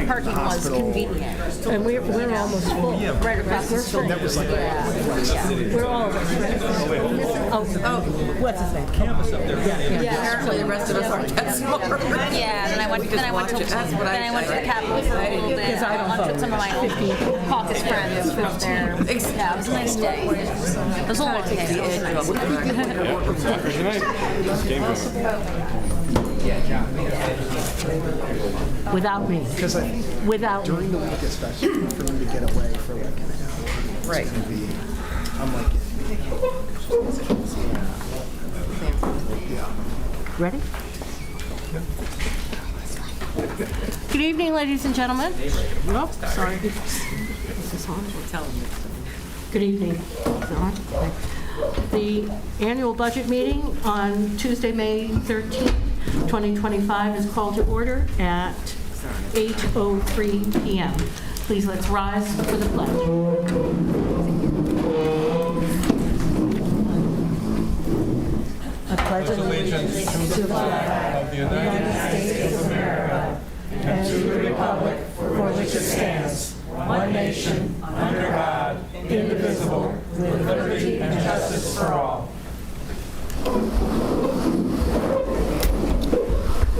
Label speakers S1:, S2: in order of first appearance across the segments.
S1: the parking was convenient.
S2: And we're almost full.
S1: Right across the street.
S3: That was like,
S2: We're all of us, right? Oh, what's his name?
S1: Apparently the rest of us aren't that smart. Yeah, then I went to the Capitol for a little bit.
S2: Because I don't
S1: Lunch with some of my old caucus friends who was there. Yeah, it was a nice day. It was a long day.
S2: Without me.
S3: because
S2: Without me.
S3: during the week, especially for me to get away for like an hour,
S1: Right.
S3: it's gonna be, I'm like,
S2: Ready? Good evening, ladies and gentlemen. Oh, sorry. Is this on? Good evening. Is it on? The annual budget meeting on Tuesday, May 13th, 2025 is called to order at 8:03 p.m. Please let's rise for the pledge. I pledge allegiance to the flag of the United States of America and to the republic for which it stands, one nation, under God, indivisible, with liberty and justice for all.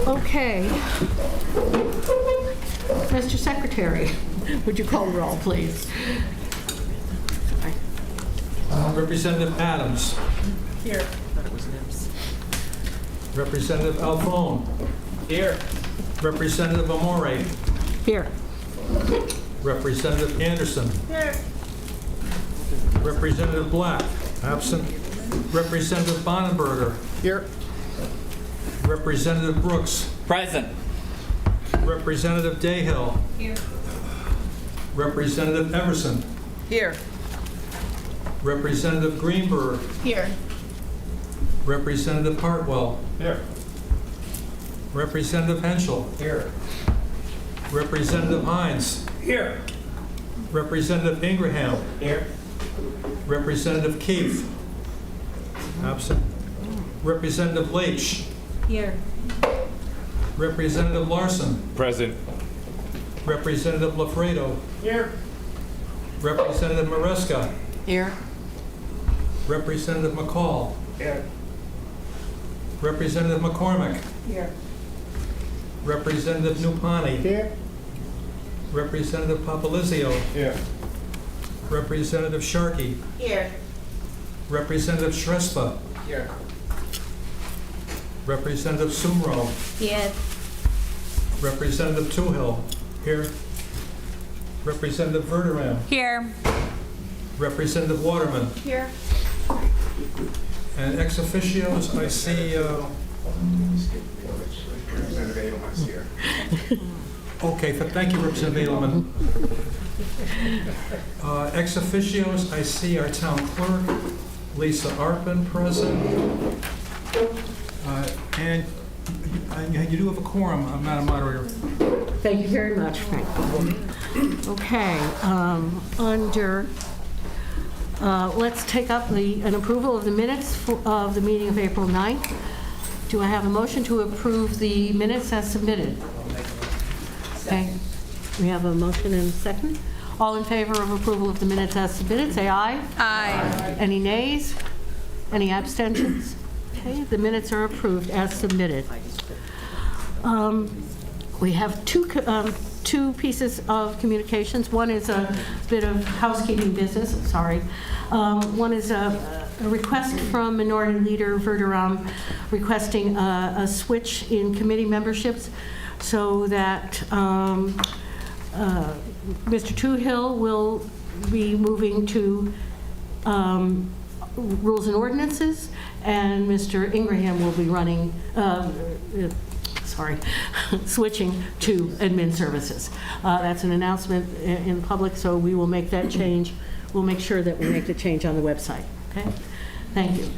S2: Okay. Mr. Secretary, would you call the roll, please?
S4: Representative Adams.
S1: Here.
S4: Representative Alphone. Here. Representative Amore.
S2: Here.
S4: Representative Anderson.
S1: Here.
S4: Representative Black. Absent. Representative Bonenberger.
S3: here,
S4: Representative Brooks.
S5: Present.
S4: Representative Dayhill.
S1: Here.
S4: Representative Everson.
S1: Here.
S4: Representative Greenberg.
S1: Here.
S4: Representative Hartwell.
S5: Here.
S4: Representative Henschel.
S5: Here.
S4: Representative Hines.
S5: Here.
S4: Representative Ingraham.
S5: Here.
S4: Representative Keefe. Absent. Representative Leach.
S1: Here.
S4: Representative Larson.
S5: Present.
S4: Representative Lafredo.
S5: Here.
S4: Representative Maresca.
S1: Here.
S4: Representative McCall.
S5: Here.
S4: Representative McCormick.
S1: Here.
S4: Representative Nupani.
S3: here,
S4: Representative Papalizio.
S5: Here.
S4: Representative Sharkey.
S1: Here.
S4: Representative Shrestha.
S5: Here.
S4: Representative Sumro.
S1: Here.
S4: Representative Toohill. Here. Representative Verderam.
S1: Here.
S4: Representative Waterman.
S1: Here.
S4: And ex officios, I see,
S5: Representative Adelman's here.
S4: okay, thank you, Representative Edelman. Ex officios, I see our town clerk, Lisa Arpin, present. And you do have a quorum, Madam Moderator.
S2: Thank you very much, Frank. Okay, let's take up an approval of the minutes of the meeting of April 9th. Do I have a motion to approve the minutes as submitted? Okay, we have a motion and a second. All in favor of approval of the minutes as submitted, say aye.
S1: Aye.
S2: Any nays? Any abstentions? Okay, the minutes are approved as submitted. We have two pieces of communications. One is a bit of housekeeping business, sorry. One is a request from Minority Leader Verderam requesting a switch in committee memberships so that Mr. Toohill will be moving to Rules and Ordinances, and Mr. Ingraham will be running, switching to Admin Services. That's an announcement in public, so we will make that change. We'll make sure that we make the change on the website, okay? Thank you.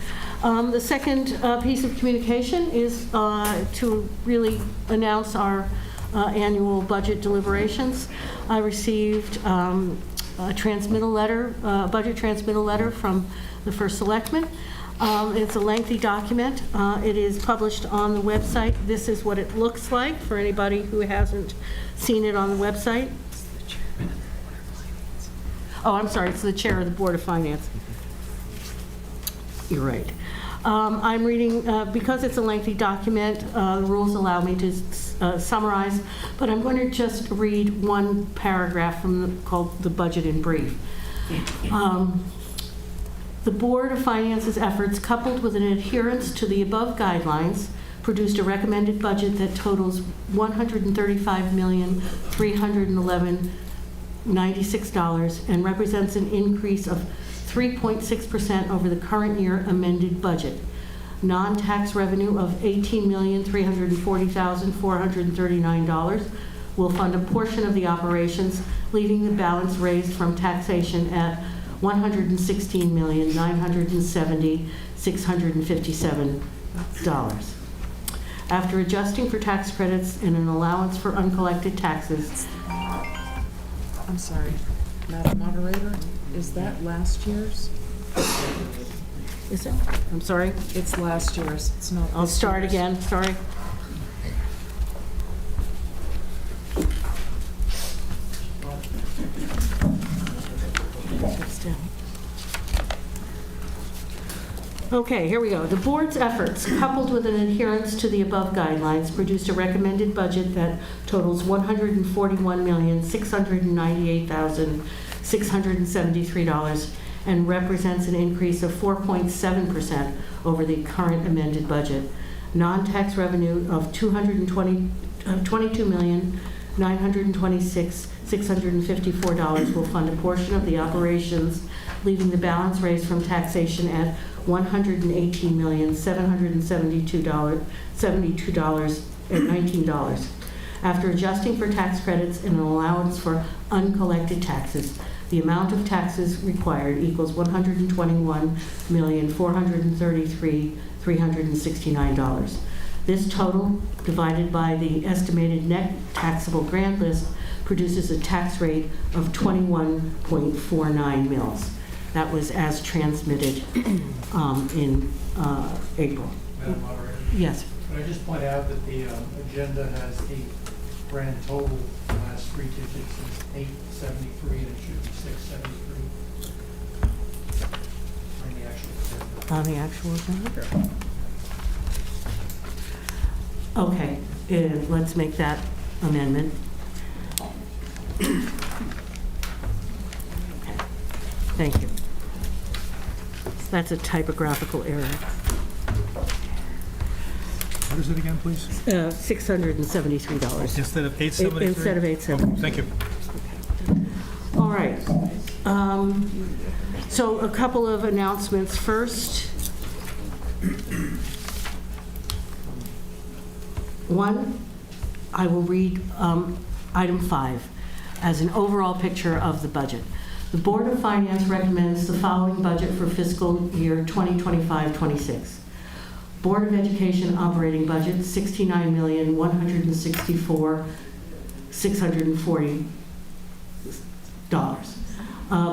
S2: The second piece of communication is to really announce our annual budget deliberations. I received a transmittal letter, budget transmittal letter from the first selectman. It's a lengthy document. It is published on the website. This is what it looks like for anybody who hasn't seen it on the website. Oh, I'm sorry, it's the chair of the Board of Finance. You're right. I'm reading, because it's a lengthy document, the rules allow me to summarize, but I'm going to just read one paragraph called the budget in brief. The Board of Finance's efforts, coupled with an adherence to the above guidelines, produced a recommended budget that totals $135,311,96 and represents an increase of 3.6% over the current year amended budget. Non-tax revenue of $18,340,439 will fund a portion of the operations, leaving the balance raised from taxation at $116,970,657. After adjusting for tax credits and an allowance for uncollected taxes.
S6: I'm sorry, Madam Moderator, is that last year's?
S2: Is it? I'm sorry.
S6: It's last year's, it's not
S2: I'll
S6: this
S2: start
S6: year's.
S2: again, sorry. Okay, here we go. The board's efforts, coupled with an adherence to the above guidelines, produced a recommended budget that totals $141,698,673 and represents an increase of 4.7% over the current amended budget. Non-tax revenue of $22,926,654 will fund a portion of the operations, leaving the balance raised from taxation at $118,772.19. After adjusting for tax credits and an allowance for uncollected taxes, the amount of taxes required equals $121,433,369. This total, divided by the estimated net taxable grand list, produces a tax rate of 21.49 mils. That was as transmitted in April.
S7: Madam Moderator,
S2: Yes.
S7: could I just point out that the agenda has a grand total, the last three digits is 873, and it should be 673 on the actual agenda.
S2: On the actual agenda? Okay, let's make that amendment. Okay. Thank you. That's a typographical error.
S8: What is it again, please?
S2: $673.
S8: Instead of 873?
S2: Instead of 873.
S8: Thank you.
S2: All right. So a couple of announcements first. One, I will read item 5 as an overall picture of the budget. The Board of Finance recommends the following budget for fiscal year 2025-26. Board of Education operating budget, $69,164,640.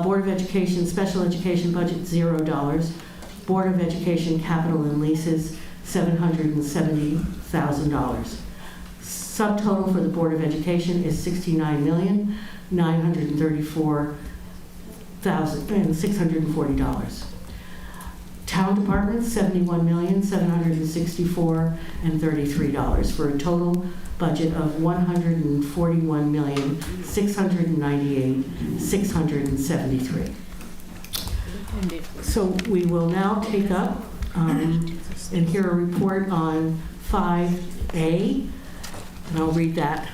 S2: Board of Education special education budget, $0. Board of Education capital and leases, $770,000. Subtotal for the Board of Education is $69,934,640. Town departments, $71,764,033 for a total budget of $141,698,673. So we will now take up and hear a report on 5A, and I'll read that.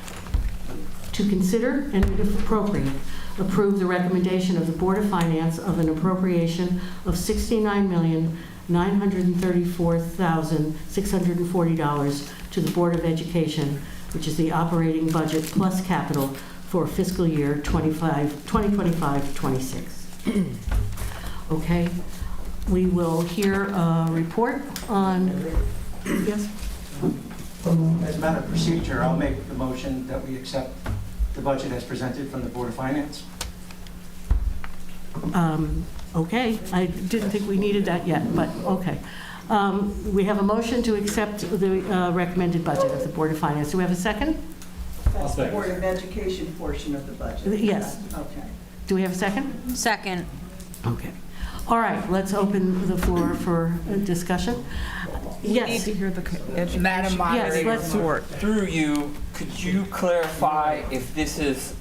S2: To consider and, if appropriate, approve the recommendation of the Board of Finance of an appropriation of $69,934,640 to the Board of Education, which is the operating budget plus capital for fiscal year 2025-26. Okay, we will hear a report on, yes?
S3: As a matter of procedure, I'll make the motion that we accept the budget as presented from the Board of Finance.
S2: Okay, I didn't think we needed that yet, but okay. We have a motion to accept the recommended budget of the Board of Finance. Do we have a second?
S9: That's the Board of Education portion of the budget.
S2: Yes.
S9: Okay.
S2: Do we have a second?
S1: Second.
S2: Okay. All right, let's open the floor for discussion.
S6: We need
S2: Yes.
S6: to hear the education.
S10: Madam Moderator,
S2: let's-
S10: through you, could you clarify if this is,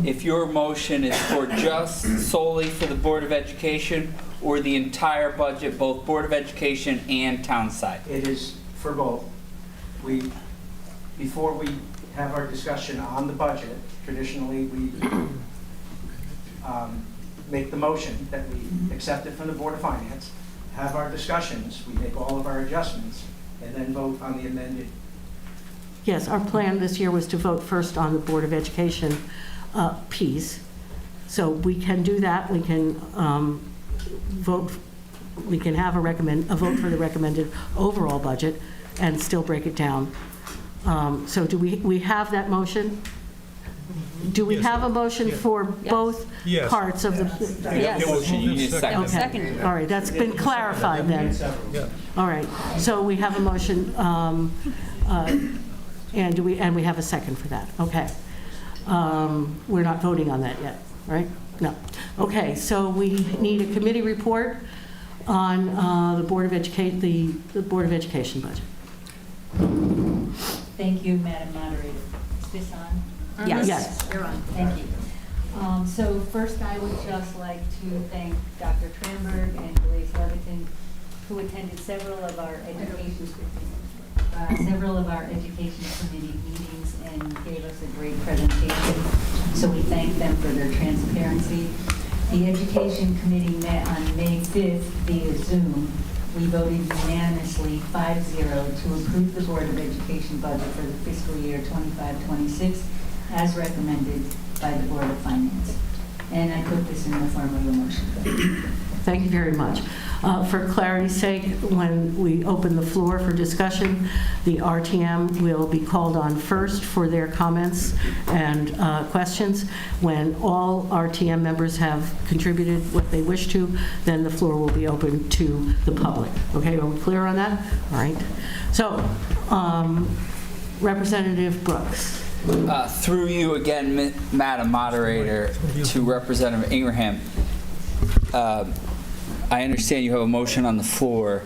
S10: if your motion is for just solely for the Board of Education or the entire budget, both Board of Education and town side?
S3: It is for both. Before we have our discussion on the budget, traditionally, we make the motion that we accept it from the Board of Finance, have our discussions, we make all of our adjustments, and then vote on the amended.
S2: Yes, our plan this year was to vote first on the Board of Education piece. So we can do that. We can vote, we can have a vote for the recommended overall budget and still break it down. So do we have that motion? Do we
S8: Yes.
S2: have a motion for both
S8: Yes.
S2: parts of the?
S1: Yes.
S8: It was moved and seconded.
S2: Okay.
S1: Second.
S2: All right, that's been clarified then.
S8: Yeah.
S2: All right, so we have a motion, and we have a second for that, okay. We're not voting on that yet, right? No. Okay, so we need a committee report on the Board of Education, the Board of Education budget.
S11: Thank you, Madam Moderator. Is this on?
S1: Yes.
S2: Yes.
S11: You're on. Thank you. So first, I would just like to thank Dr. Tramberg and Blaise Leviton, who attended several of our education committee meetings and gave us a great presentation. So we thank them for their transparency. The Education Committee met on May 5th via Zoom. We voted unanimously 5-0 to approve the Board of Education budget for the fiscal year 25-26 as recommended by the Board of Finance. And I put this in the form of a motion.
S2: Thank you very much. For clarity's sake, when we open the floor for discussion, the RTM will be called on first for their comments and questions. When all RTM members have contributed what they wish to, then the floor will be open to the public. Okay, are we clear on that? All right. So, Representative Brooks.
S10: Through you again, Madam Moderator, to Representative Ingraham. I understand you have a motion on the floor.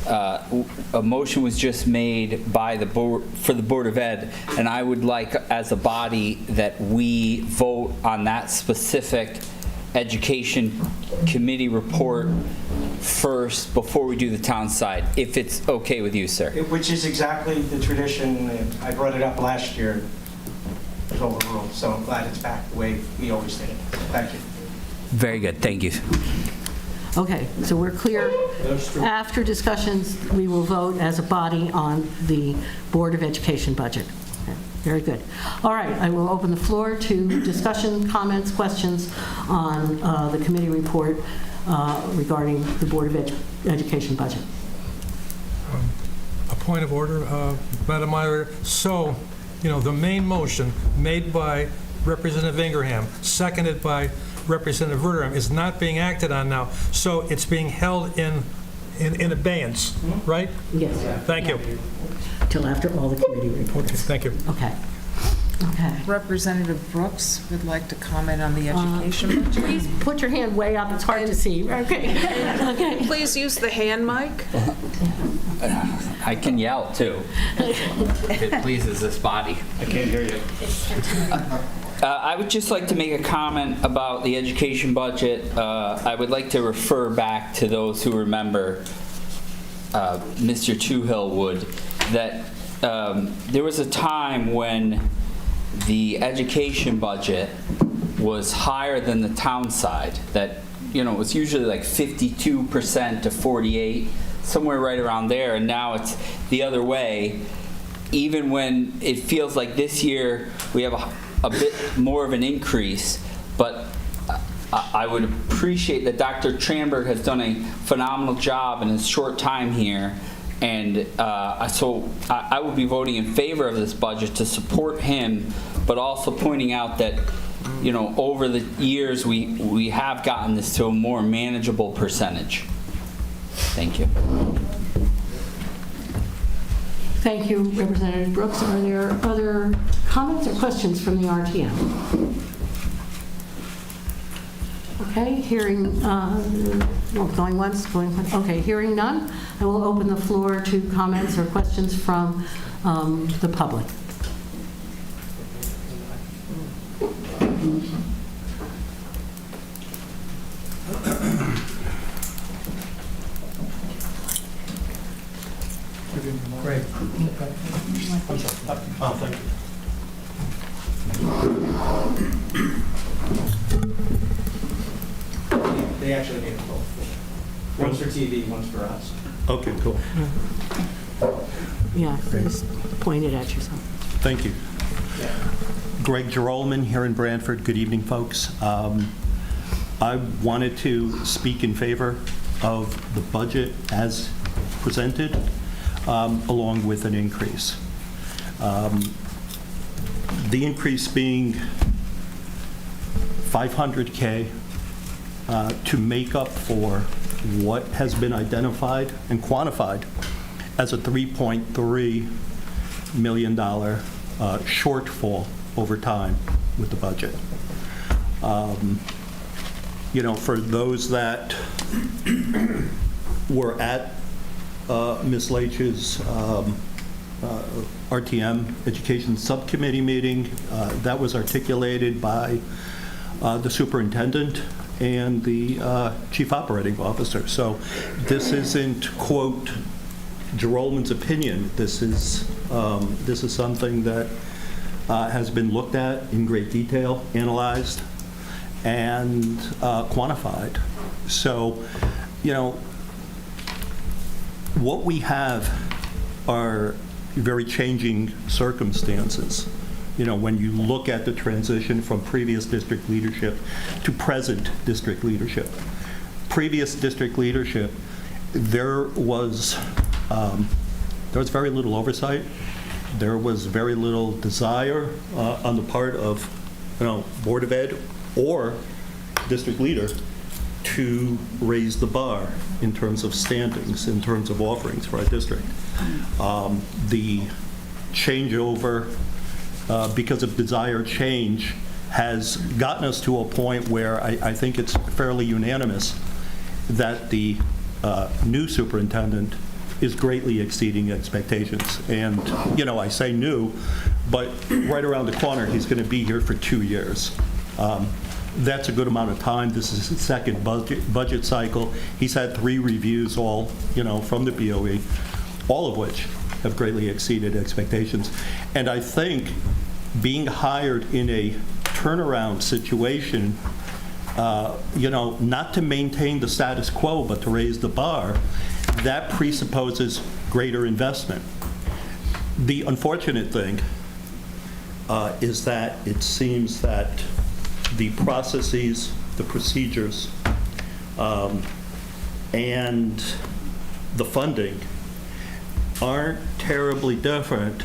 S10: A motion was just made by the board for the Board of Ed, and I would like, as a body, that we vote on that specific education committee report first before we do the town side, if it's okay with you, sir.
S3: Which is exactly the tradition. I brought it up last year. It was overruled, so I'm glad it's back the way we always did it. Thank you.
S10: Very good. Thank you.
S2: Okay, so we're clear. After discussions, we will vote as a body on the Board of Education budget. Okay, very good. All right, I will open the floor to discussion, comments, questions on the committee report regarding the Board of Education budget.
S8: A point of order, Madam Moderator. So, the main motion made by Representative Ingraham, seconded by Representative Verderham, is not being acted on now. So it's being held in abeyance, right?
S2: Yes.
S8: Thank you.
S2: Till after all the committee reports.
S8: Okay, thank you.
S2: Okay. Okay.
S6: Representative Brooks would like to comment on the education budget.
S2: Please put your hand way up. It's hard to see. Okay. Okay.
S6: Please use the hand mic.
S10: I can yell, too, if it pleases this body.
S5: I can't hear you.
S10: I would just like to make a comment about the education budget. I would like to refer back to those who remember, Mr. Toohill would, that there was a time when the education budget was higher than the town side, that it was usually like 52% to 48%, somewhere right around there, and now it's the other way. Even when it feels like this year we have a bit more of an increase, but I would appreciate that Dr. Tramberg has done a phenomenal job in his short time here, and so I would be voting in favor of this budget to support him, but also pointing out that over the years, we have gotten this to a more manageable percentage. Thank you.
S2: Thank you, Representative Brooks. Are there other comments or questions from the RTM? Okay, going once, okay, hearing none, I will open the floor to comments or questions from the public.
S7: Great.
S5: Oh, thank you.
S3: They actually need both. One's for TV, one's for us.
S5: Okay, cool.
S2: Yeah, just point it at yourself.
S5: Thank you. Greg Gerolman here in Branford. Good evening, folks. I wanted to speak in favor of the budget as presented, along with an increase. The increase being $500K to make up for what has been identified and quantified as a $3.3 million shortfall over time with the budget. For those that were at Ms. Leitch's RTM Education Subcommittee meeting, that was articulated by the superintendent and the chief operating officer. So this isn't, quote, Gerolman's opinion. This is something that has been looked at in great detail, analyzed, and quantified. So, what we have are very changing circumstances. When you look at the transition from previous district leadership to present district leadership. Previous district leadership, there was very little oversight. There was very little desire on the part of, Board of Ed or district leader to raise the bar in terms of standings, in terms of offerings for our district. The changeover, because of desired change, has gotten us to a point where I think it's fairly unanimous that the new superintendent is greatly exceeding expectations. And, I say new, but right around the corner, he's going to be here for 2 years. That's a good amount of time. This is his second budget cycle. He's had 3 reviews, all, from the BOE, all of which have greatly exceeded expectations. And I think being hired in a turnaround situation, not to maintain the status quo, but to raise the bar, that presupposes greater investment. The unfortunate thing is that it seems that the processes, the procedures, and the funding aren't terribly different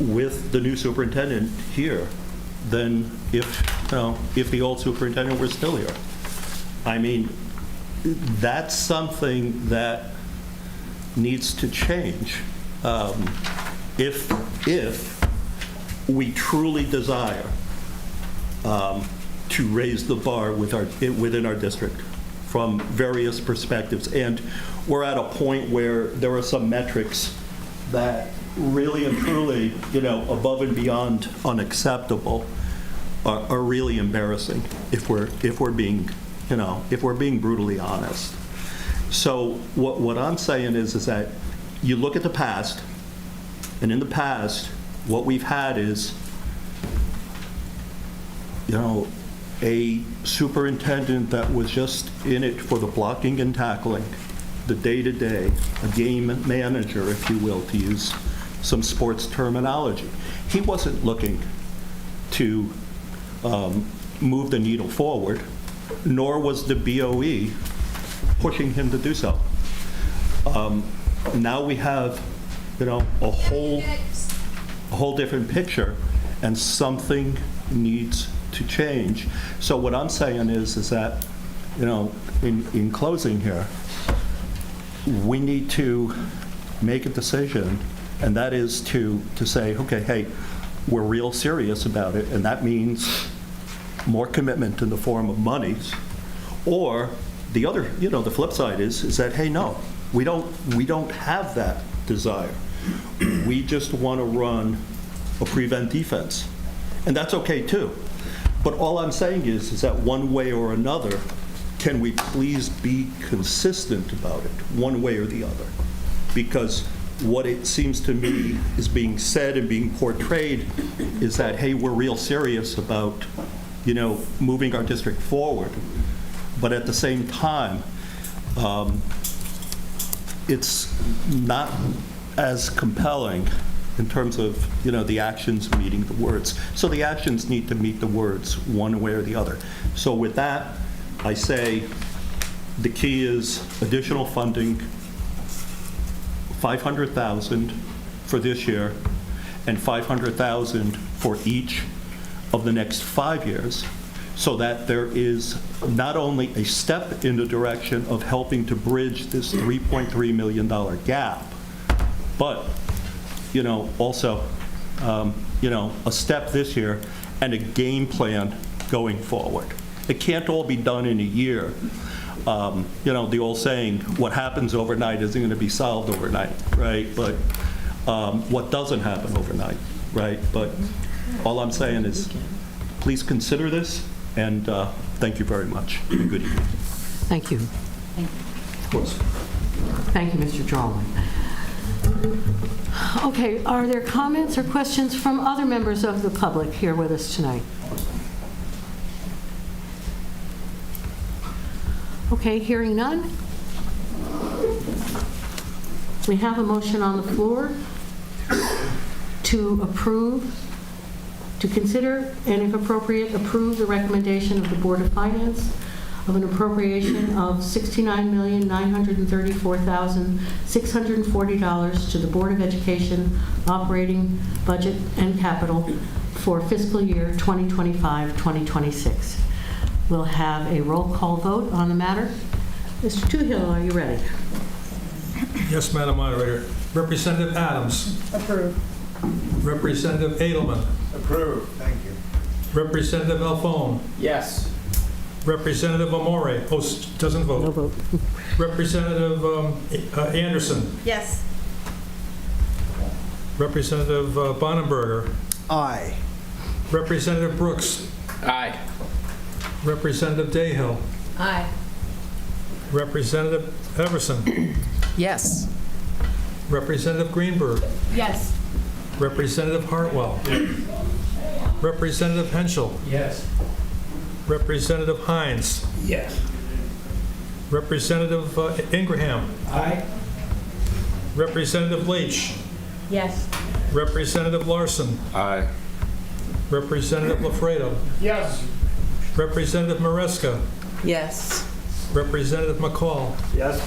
S5: with the new superintendent here than if the old superintendent were still here. I mean, that's something that needs to change if we truly desire to raise the bar within our district from various perspectives. And we're at a point where there are some metrics that really and truly, above and beyond unacceptable, are really embarrassing if we're being brutally honest. So what I'm saying is that you look at the past, and in the past, what we've had is, a superintendent that was just in it for the blocking and tackling, the day-to-day, a game manager, if you will, to use some sports terminology. He wasn't looking to move the needle forward, nor was the BOE pushing him to do so. Now we have, a whole different picture, and something needs to change. So what I'm saying is that, in closing here, we need to make a decision, and that is to say, okay, hey, we're real serious about it, and that means more commitment in the form of monies. Or the other, the flip side is that, hey, no, we don't have that desire. We just want to run a prevent defense, and that's okay too. But all I'm saying is that one way or another, can we please be consistent about it, one way or the other? Because what it seems to me is being said and being portrayed is that, hey, we're real serious about, moving our district forward. But at the same time, it's not as compelling in terms of, the actions meeting the words. So the actions need to meet the words one way or the other. So with that, I say the key is additional funding, $500,000 for this year and $500,000 for each of the next 5 years, so that there is not only a step in the direction of helping to bridge this $3.3 million gap, but also a step this year and a game plan going forward. It can't all be done in a year. The old saying, what happens overnight isn't going to be solved overnight, right? But what doesn't happen overnight, right? But all I'm saying is, please consider this, and thank you very much. Good evening.
S2: Thank you.
S5: Of course.
S2: Thank you, Mr. Jarlin. Okay, are there comments or questions from other members of the public here with us tonight? Okay, hearing none. We have a motion on the floor to approve, to consider, and if appropriate, approve the recommendation of the Board of Finance of an appropriation of $69,934,640 to the Board of Education operating budget and capital for fiscal year 2025-2026. We'll have a roll call vote on the matter. Mr. Toohill, are you ready?
S8: Yes, Madam Moderator. Representative Adams.
S9: Approved.
S8: Representative Edelman.
S7: Approved. Thank you.
S8: Representative Alphone.
S3: Yes.
S8: Representative Amore. Doesn't vote.
S2: No vote.
S8: Representative Anderson.
S9: Yes.
S8: Representative Bonenberger.
S7: Aye.
S8: Representative Brooks.
S10: Aye.
S8: Representative Dayhill.
S1: Aye.
S8: Representative Everson.
S6: Yes.
S8: Representative Greenberg.
S1: Yes.
S8: Representative Hartwell. Representative Henschel.
S7: Yes.
S8: Representative Hines.
S7: Yes.
S8: Representative Ingraham.
S7: Aye.
S8: Representative Leach.
S1: Yes.
S8: Representative Larson.
S10: Aye.
S8: Representative Lafredo.
S7: Yes.
S8: Representative Maresca.
S6: Yes.
S8: Representative McCall.
S7: Yes.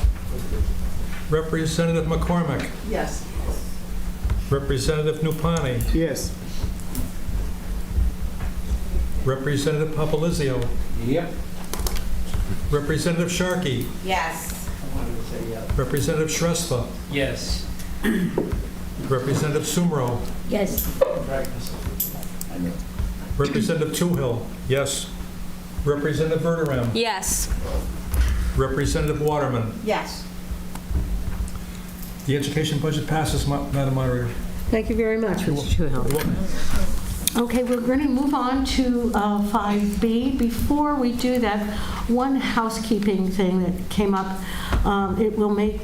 S8: Representative McCormick.
S9: Yes.
S8: Representative Nupani.
S7: Yes.
S8: Representative Papalizio.
S7: Yep.
S8: Representative Sharkey.
S1: Yes.
S8: Representative Shrestha.
S7: Yes.
S8: Representative Sumro.
S1: Yes.
S8: Representative Toohill. Yes. Representative Verderame.
S1: Yes.
S8: Representative Waterman.
S9: Yes.
S8: The education budget passes, Madam Moderator.
S2: Thank you very much, Mr. Toohill. Okay, we're going to move on to 5B. Before we do that, one housekeeping thing that came up. It will make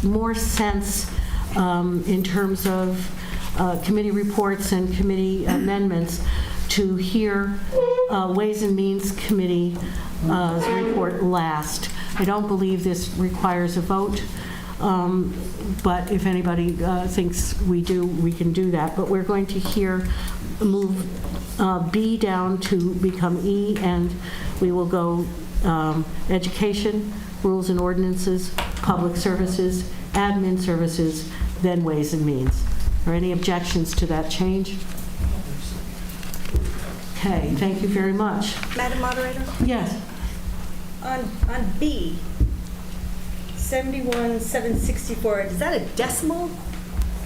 S2: more sense in terms of committee reports and committee amendments to hear Ways and Means Committee's report last. I don't believe this requires a vote. But if anybody thinks we do, we can do that. But we're going to move B down to become E, and we will go education, rules and ordinances, public services, admin services, then ways and means. Are any objections to that change? Okay, thank you very much.
S12: Madam Moderator,
S2: Yes.
S12: on B, 71,764, is that a decimal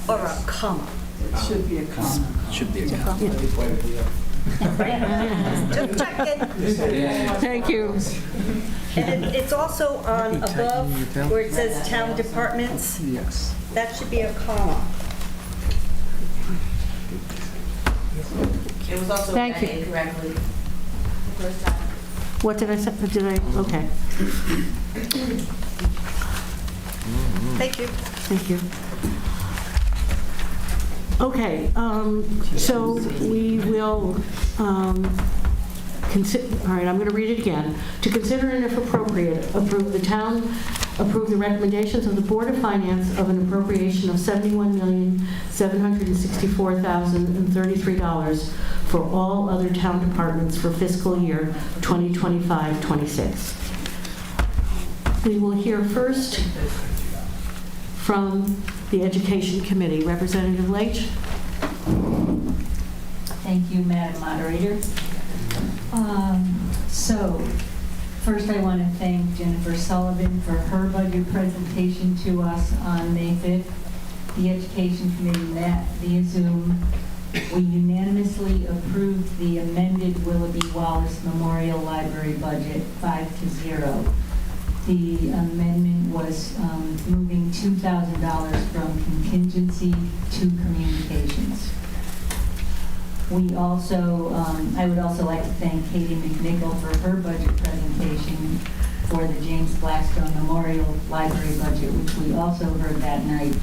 S12: or a comma?
S9: It should be a comma.
S10: Should be a
S12: Just checking.
S2: Thank you.
S12: And it's also on above where it says town departments.
S9: Yes.
S12: That should be a comma.
S1: It was also
S2: Thank
S1: read
S2: you.
S1: incorrectly the first time.
S2: What did I say? Okay,
S12: Thank you.
S2: thank you. Okay, so we will consider, all right, I'm going to read it again. To consider and if appropriate, approve the recommendations of the Board of Finance of an appropriation of $71,764,033 for all other town departments for fiscal year 2025-26. We will hear first from the Education Committee. Representative Leach?
S11: Thank you, Madam Moderator. So, first I want to thank Jennifer Sullivan for her budget presentation to us on May 5th. The Education Committee met via Zoom. We unanimously approved the amended Willoughby Wallace Memorial Library budget 5-0. The amendment was moving $2,000 from contingency to communications. We also, I would also like to thank Katie McNichol for her budget presentation for the James Blackstone Memorial Library budget, which we also heard that night,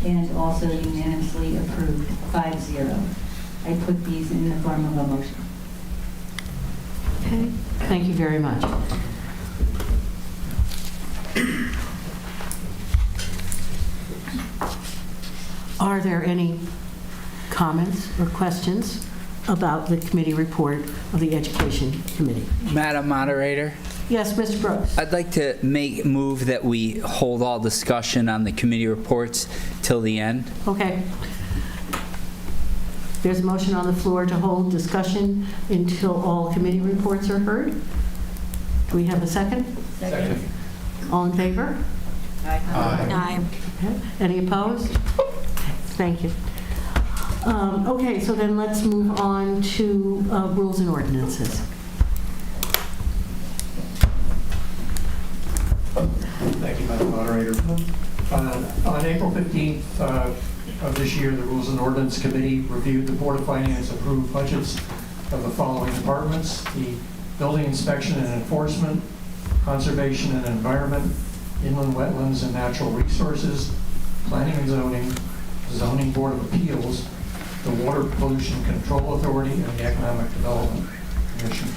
S11: and also unanimously approved 5-0. I put these in the form of a motion.
S2: Okay, thank you very much. Are there any comments or questions about the committee report of the Education Committee?
S10: Madam Moderator,
S2: Yes, Mr. Brooks?
S10: I'd like to move that we hold all discussion on the committee reports till the end.
S2: Okay. There's a motion on the floor to hold discussion until all committee reports are heard. Do we have a second?
S7: Second.
S2: All in favor?
S1: Aye.
S2: Okay. Any opposed? Thank you. Okay, so then let's move on to rules and ordinances.
S7: Thank you, Madam Moderator. On April 15th of this year, the Rules and Ordinance Committee reviewed the Board of Finance approved budgets of the following departments: the Building Inspection and Enforcement, Conservation and Environment, Inland Wetlands and Natural Resources, Planning and Zoning, Zoning Board of Appeals, the Water Pollution Control Authority, and the Economic Development Commission.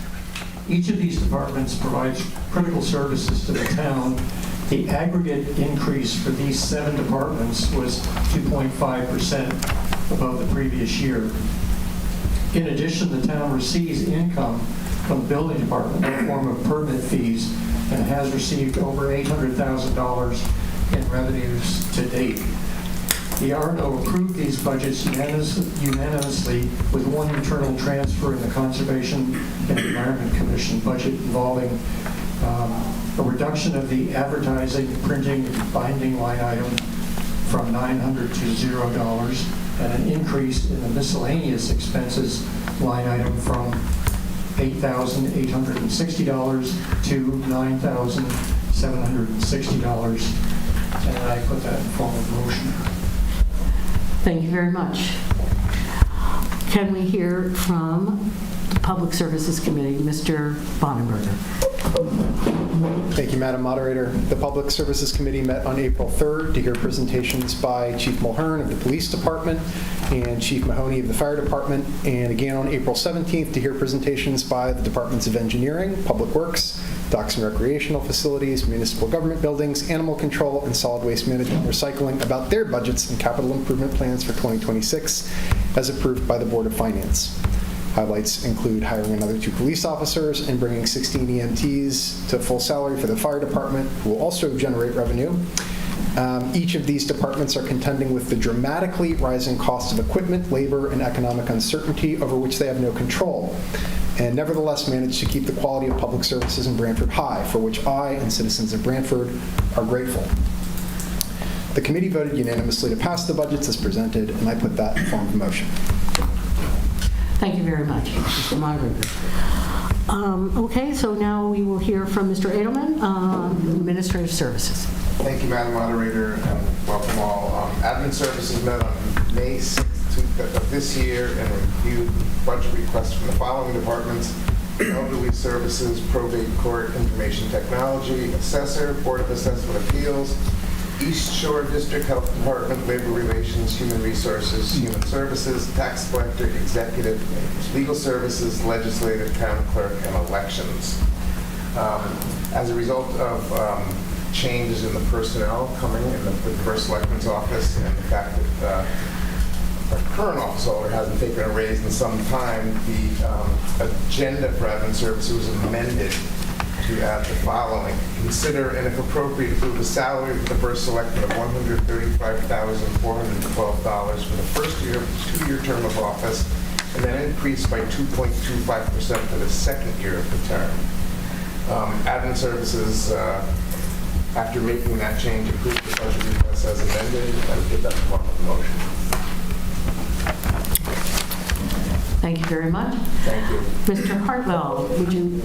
S7: Each of these departments provides critical services to the town. The aggregate increase for these 7 departments was 2.5% above the previous year. In addition, the town receives income from the building department in the form of permit fees and has received over $800,000 in revenues to date. The R&O approved these budgets unanimously with one internal transfer in the Conservation and Environment Commission budget involving a reduction of the advertising, printing, and binding line item from $900 to $0, and an increase in the miscellaneous expenses line item from $8,860 to $9,760. And I put that in form of motion.
S2: Thank you very much. Can we hear from the Public Services Committee, Mr. Bonenberger?
S13: Thank you, Madam Moderator. The Public Services Committee met on April 3rd to hear presentations by Chief Mulhern of the Police Department and Chief Mahoney of the Fire Department, and again on April 17th to hear presentations by the Departments of Engineering, Public Works, Docks and Recreational Facilities, Municipal Government Buildings, Animal Control, and Solid Waste Management and Recycling about their budgets and capital improvement plans for 2026 as approved by the Board of Finance. Highlights include hiring another 2 police officers and bringing 16 EMTs to full salary for the fire department, who will also generate revenue. Each of these departments are contending with the dramatically rising cost of equipment, labor, and economic uncertainty over which they have no control, and nevertheless manage to keep the quality of public services in Branford high, for which I and citizens of Branford are grateful. The committee voted unanimously to pass the budgets as presented, and I put that in form of a motion.
S2: Thank you very much, Mr. Moderator. Okay, so now we will hear from Mr. Edelman, Administrative Services.
S14: Thank you, Madam Moderator, and welcome all. Admin Services met on May 6th of this year and reviewed budget requests from the following departments: Elderly Services, Probate Court, Information Technology, Assessor, Board of Assessment Appeals, East Shore District Health Department, Labor Relations, Human Resources, Human Services, Tax Collector, Executive, Legal Services, Legislative, Town Clerk, and Elections. As a result of changes in the personnel coming in the first selectman's office and the fact that our current office holder hasn't taken a raise in some time, the agenda for Admin Services was amended to add the following: consider and if appropriate approve the salary for the first selectman of $135,412 for the first year, 2-year term of office, and then increase by 2.25% for the second year of the term. Admin Services, after making that change, approved the budget request as amended, and give that in form of a motion.
S2: Thank you very much.
S14: Thank you.
S2: Mr. Hartwell, would you?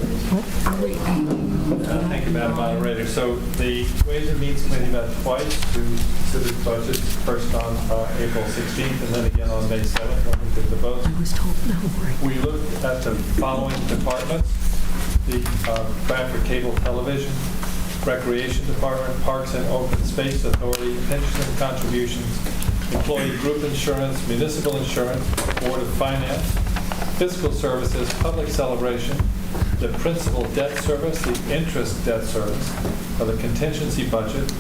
S4: Thank you, Madam Moderator. So the Ways and Means Committee met twice to consider budgets, first on April 16th and then again on May 7th when we did the votes.
S2: I was told no, right?
S4: We looked at the following departments: the Branford Cable Television, Recreation Department, Parks and Open Space Authority, pensions and contributions, Employee Group Insurance, Municipal Insurance, Board of Finance, Fiscal Services, Public Celebration, the Principal Debt Service, the Interest Debt Service, the Contingency Budget,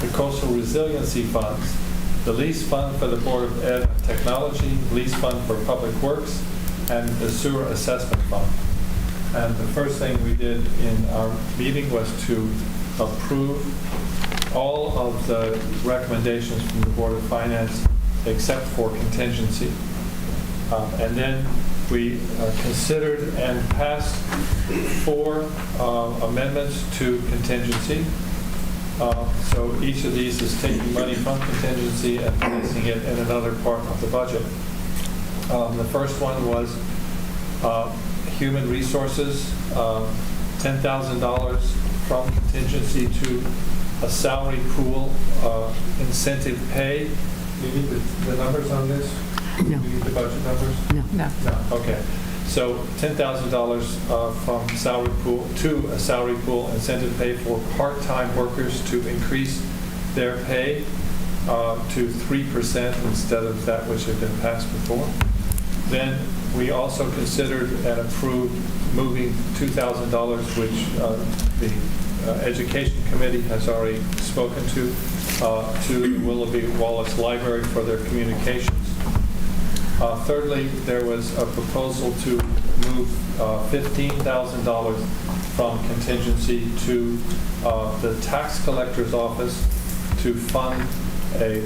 S4: the Coastal Resiliency Funds, the Lease Fund for the Board of Ed and Technology, Lease Fund for Public Works, and the Sewer Assessment Fund. And the first thing we did in our meeting was to approve all of the recommendations from the Board of Finance except for contingency. And then we considered and passed 4 amendments to contingency. So each of these is taking money from contingency and placing it in another part of the budget. The first one was Human Resources, $10,000 from contingency to a salary pool, incentive pay. Do you need the numbers on this?
S2: No.
S4: Do you need the budget numbers?
S2: No.
S4: No. Okay. So $10,000 from salary pool to a salary pool incentive pay for part-time workers to increase their pay to 3% instead of that which had been passed before. Then we also considered and approved moving $2,000, which the Education Committee has already spoken to the Willoughby Wallace Library for their communications. Thirdly, there was a proposal to move $15,000 from contingency to the tax collector's office to fund a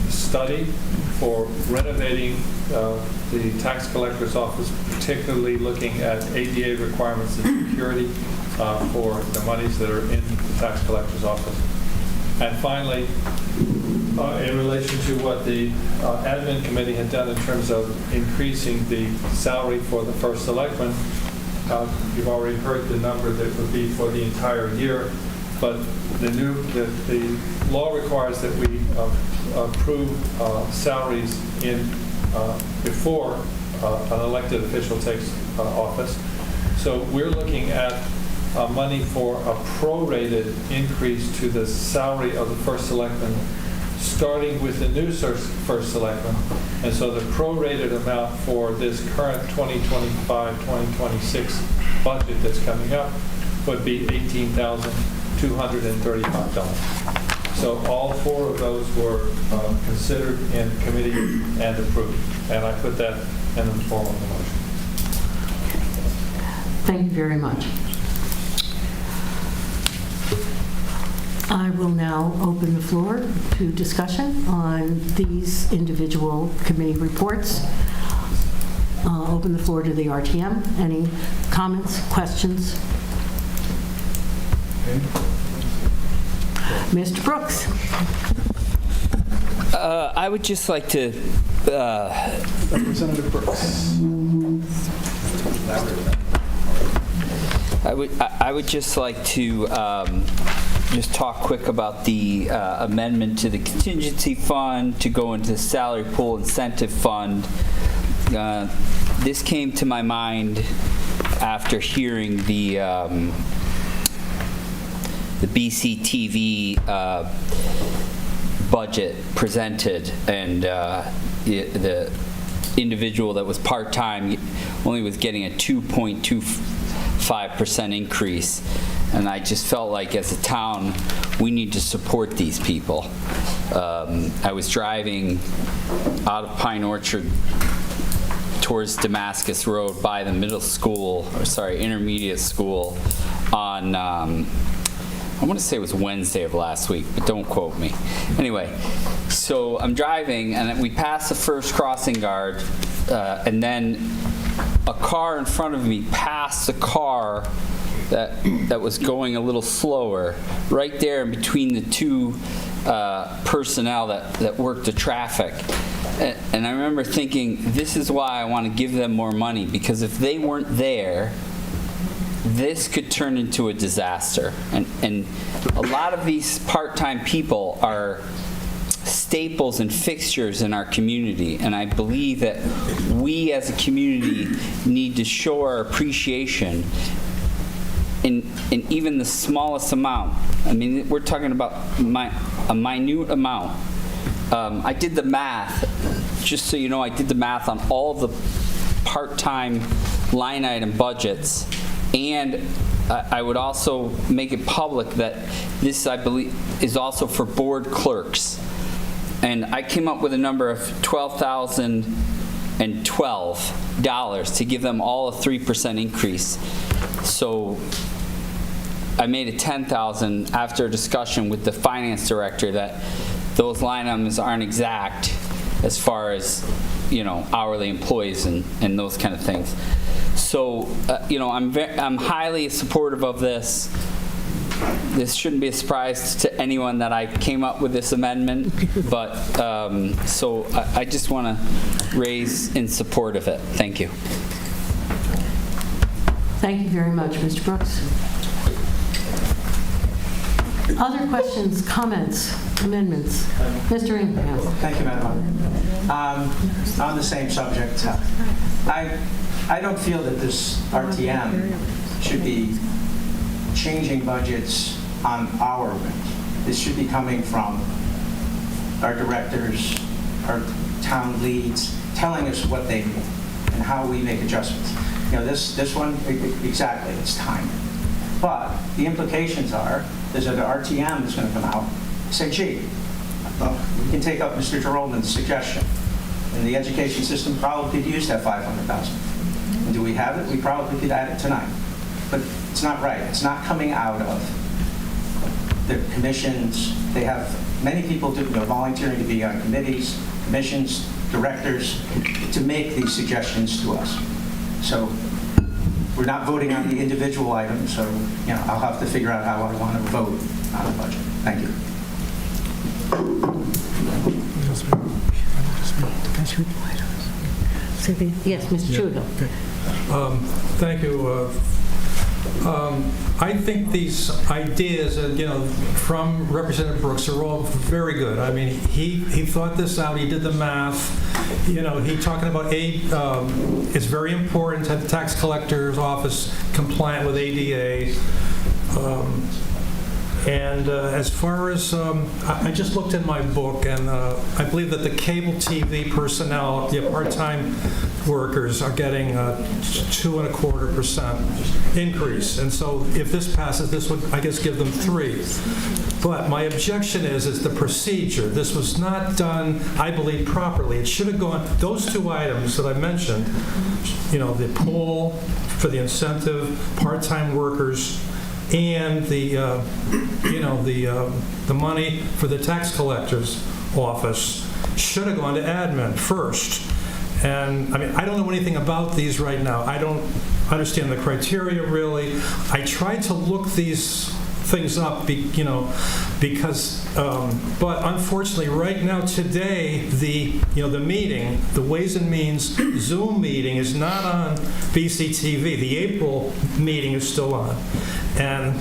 S4: study for renovating the tax collector's office, particularly looking at ADA requirements and security for the monies that are in the tax collector's office. And finally, in relation to what the admin committee had done in terms of increasing the salary for the first selectman, you've already heard the number that would be for the entire year, but the law requires that we approve salaries in before an elected official takes office. So we're looking at money for a prorated increase to the salary of the first selectman, starting with the new first selectman. And so the prorated amount for this current 2025-2026 budget that's coming up would be $18,235. So all 4 of those were considered in committee and approved. And I put that in the form of the motion.
S2: Thank you very much. I will now open the floor to discussion on these individual committee reports. Open the floor to the RTM. Any comments, questions? Mr. Brooks.
S10: I would just like to...
S13: Representative Brooks.
S10: I would just like to just talk quick about the amendment to the contingency fund to go into the salary pool incentive fund. This came to my mind after hearing the BCTV budget presented, and the individual that was part-time only was getting a 2.25% increase, and I just felt like as a town we need to support these people. I was driving out of Pine Orchard towards Damascus Road by the middle school, or sorry, intermediate school on I want to say it was Wednesday of last week, but don't quote me. Anyway, so I'm driving, and we passed the first crossing guard, and then a car in front of me passed a car that was going a little slower, right there in between the two personnel that worked the traffic. And I remember thinking, this is why I want to give them more money, because if they weren't there, this could turn into a disaster. And a lot of these part-time people are staples and fixtures in our community, and I believe that we as a community need to show our appreciation in even the smallest amount. I mean, we're talking about a minute amount. I did the math, just so you know, I did the math on all the part-time line item budgets, and I would also make it public that this, I believe, is also for board clerks. And I came up with a number of $12,012 to give them all a 3% increase. So I made it $10,000 after a discussion with the finance director that those line items aren't exact as far as, you know, hourly employees and those kind of things. So, you know, I'm highly supportive of this. This shouldn't be a surprise to anyone that I came up with this amendment, but so I just want to raise in support of it. Thank you.
S2: Thank you very much, Mr. Brooks. Other questions, comments, amendments? Mr. Ingham.
S3: Thank you, Madam Moderator. On the same subject, I don't feel that this RTM should be changing budgets on our whim. This should be coming from our directors, our town leads, telling us what they need and how we make adjustments. You know, this one, exactly, it's time. But the implications are, there's an RTM that's going to come out and say, gee, we can take up Mr. Gerolman's suggestion. And the education system probably could use that $500,000. And do we have it? We probably could add it tonight. But it's not right. It's not coming out of the commissions. They have many people volunteering to be on committees, commissions, directors, to make these suggestions to us. So we're not voting on the individual items, so I'll have to figure out how I want to vote on the budget. Thank you.
S2: Yes, Mr. Chudo.
S8: Thank you. I think these ideas, from Representative Brooks are all very good. I mean, he thought this out. He did the math. He talking about it's very important to have the tax collector's office compliant with ADA. And as far as, I just looked in my book, and I believe that the cable TV personnel, the part-time workers, are getting a 2.25% increase. And so if this passes, this would, I guess, give them 3. But my objection is the procedure. This was not done, I believe, properly. It should have gone, those 2 items that I mentioned, the pool for the incentive, part-time workers, and the, the money for the tax collector's office should have gone to admin first. And, I mean, I don't know anything about these right now. I don't understand the criteria, really. I tried to look these things up, because, but unfortunately, right now, today, the meeting, the Ways and Means Zoom meeting is not on BCTV. The April meeting is still on. And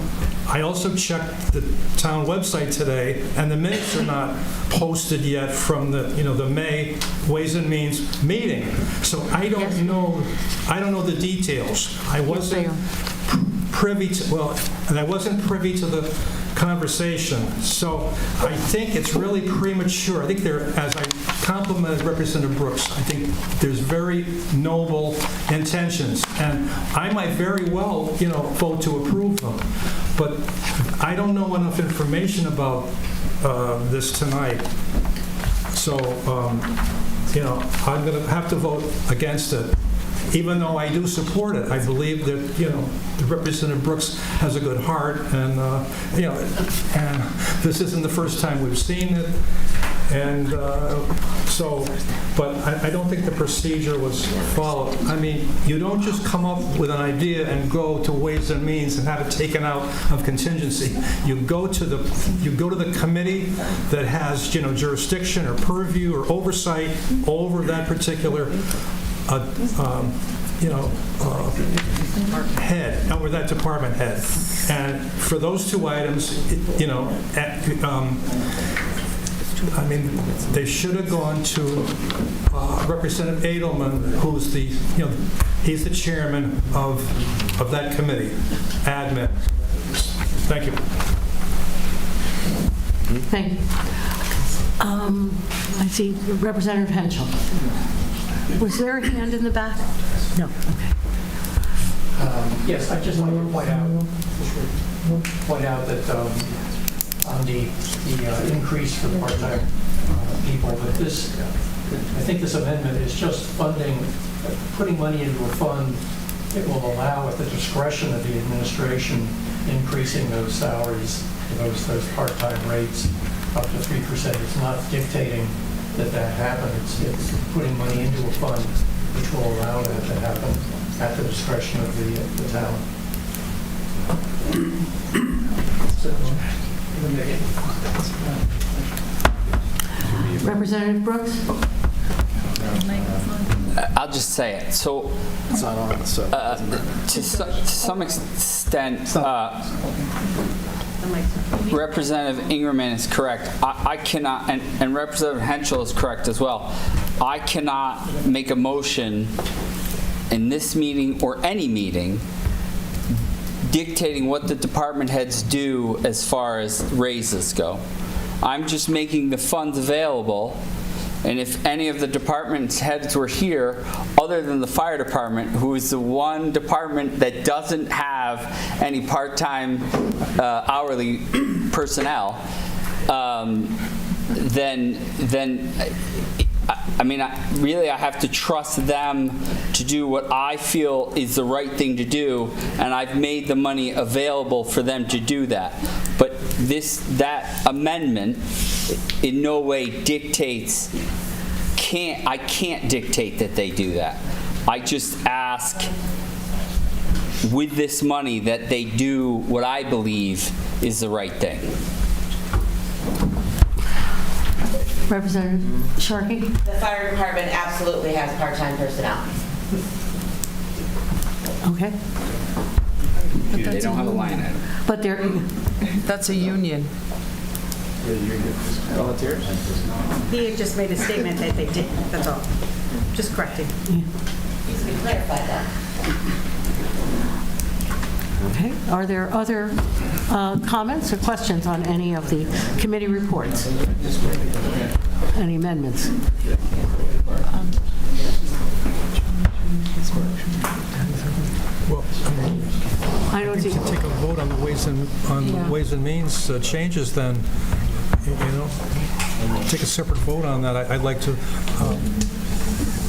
S8: I also checked the town website today, and the minutes are not posted yet from the May Ways and Means meeting. So I don't know the details. I wasn't privy to the conversation. So I think it's really premature. I think as I complimented Representative Brooks, I think there's very noble intentions, and I might very well, vote to approve them. But I don't know enough information about this tonight. So, I'm going to have to vote against it. Even though I do support it, I believe that, Representative Brooks has a good heart, and, and this isn't the first time we've seen it. And but I don't think the procedure was followed. I mean, you don't just come up with an idea and go to Ways and Means and have it taken out of contingency. You go to the committee that has, jurisdiction or purview or oversight over that particular head, over that department head. And for those two items, I mean, they should have gone to Representative Edelman, who's he's the chairman of that committee, admin. Thank you.
S2: Thank you. I see Representative Henschel. Was there a hand in the back? No. Okay.
S7: Yes, I'd just like to point out that on the increase for the part-time people, that I think this amendment is just putting money into a fund. It will allow, at the discretion of the administration, increasing those salaries, those part-time rates up to 3%. It's not dictating that happen. It's putting money into a fund which will allow that to happen at the discretion of the town.
S2: Representative Brooks?
S10: I'll just say it. So,
S13: It's not on, so.
S10: to some extent, Representative Ingerman is correct. I cannot, and Representative Henschel is correct as well. I cannot make a motion in this meeting or any meeting dictating what the department heads do as far as raises go. I'm just making the funds available, and if any of the department heads were here, other than the fire department, who is the one department that doesn't have any part-time hourly personnel, then I mean, really I have to trust them to do what I feel is the right thing to do, and I've made the money available for them to do that. But that amendment in no way dictates, I can't dictate that they do that. I just ask with this money that they do what I believe is the right thing.
S2: Representative Sharkey?
S15: The fire department absolutely has part-time personnel.
S2: Okay.
S10: They don't have a line item.
S2: But they're...
S6: That's a union.
S3: Volunteers?
S12: He had just made a statement that they didn't, that's all. Just correcting.
S15: Needs to be clarified that.
S2: Okay. Are there other comments or questions on any of the committee reports? Any amendments?
S8: Well,
S2: I don't
S8: we
S2: see.
S8: can take a vote on the Ways and Means changes then, take a separate vote on that. I'd like to,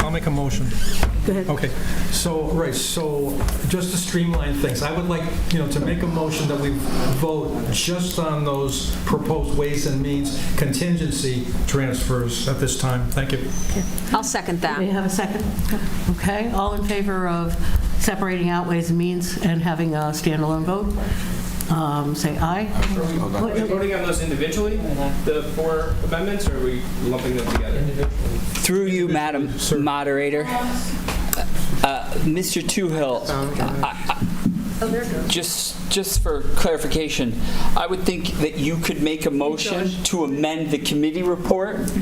S8: I'll I'll make a motion.
S2: Go ahead.
S8: Okay, so just to streamline things, I would like, to make a motion that we vote just on those proposed Ways and Means contingency transfers at this time. Thank you.
S1: I'll second that.
S2: May I have a second? Okay, all in favor of separating out Ways and Means and having a standalone vote? Say aye.
S16: Are we voting on those individually, the 4 amendments, or are we lumping them together?
S10: Through you, Madam Moderator, Mr. Toohill, just for clarification, I would think that you could make a motion to amend the committee report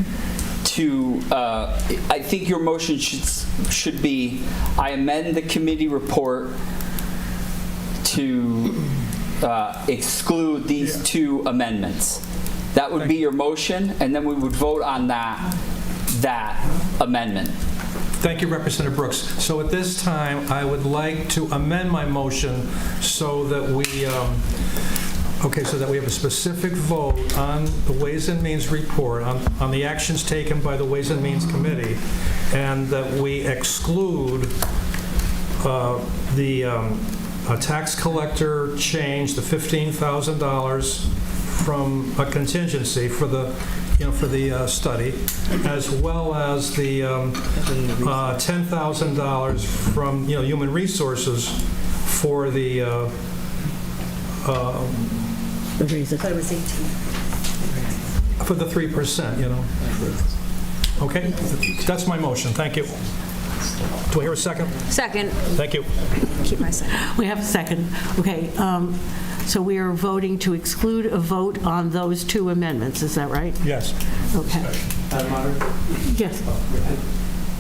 S10: to, I think your motion should be, I amend the committee report to exclude these 2 amendments. That would be your motion, and then we would vote on that amendment.
S8: Thank you, Representative Brooks. So at this time, I would like to amend my motion so that we have a specific vote on the Ways and Means report, on the actions taken by the Ways and Means Committee, and that we exclude a tax collector change, the $15,000 from a contingency for the study, as well as the $10,000 from human resources for the for the 3%. Okay, that's my motion. Thank you. Do I hear a second?
S1: Second.
S8: Thank you.
S1: Keep my second.
S2: We have a second. Okay, so we are voting to exclude a vote on those 2 amendments, is that right?
S8: Yes.
S2: Okay.
S3: Madam Moderator?
S2: Yes.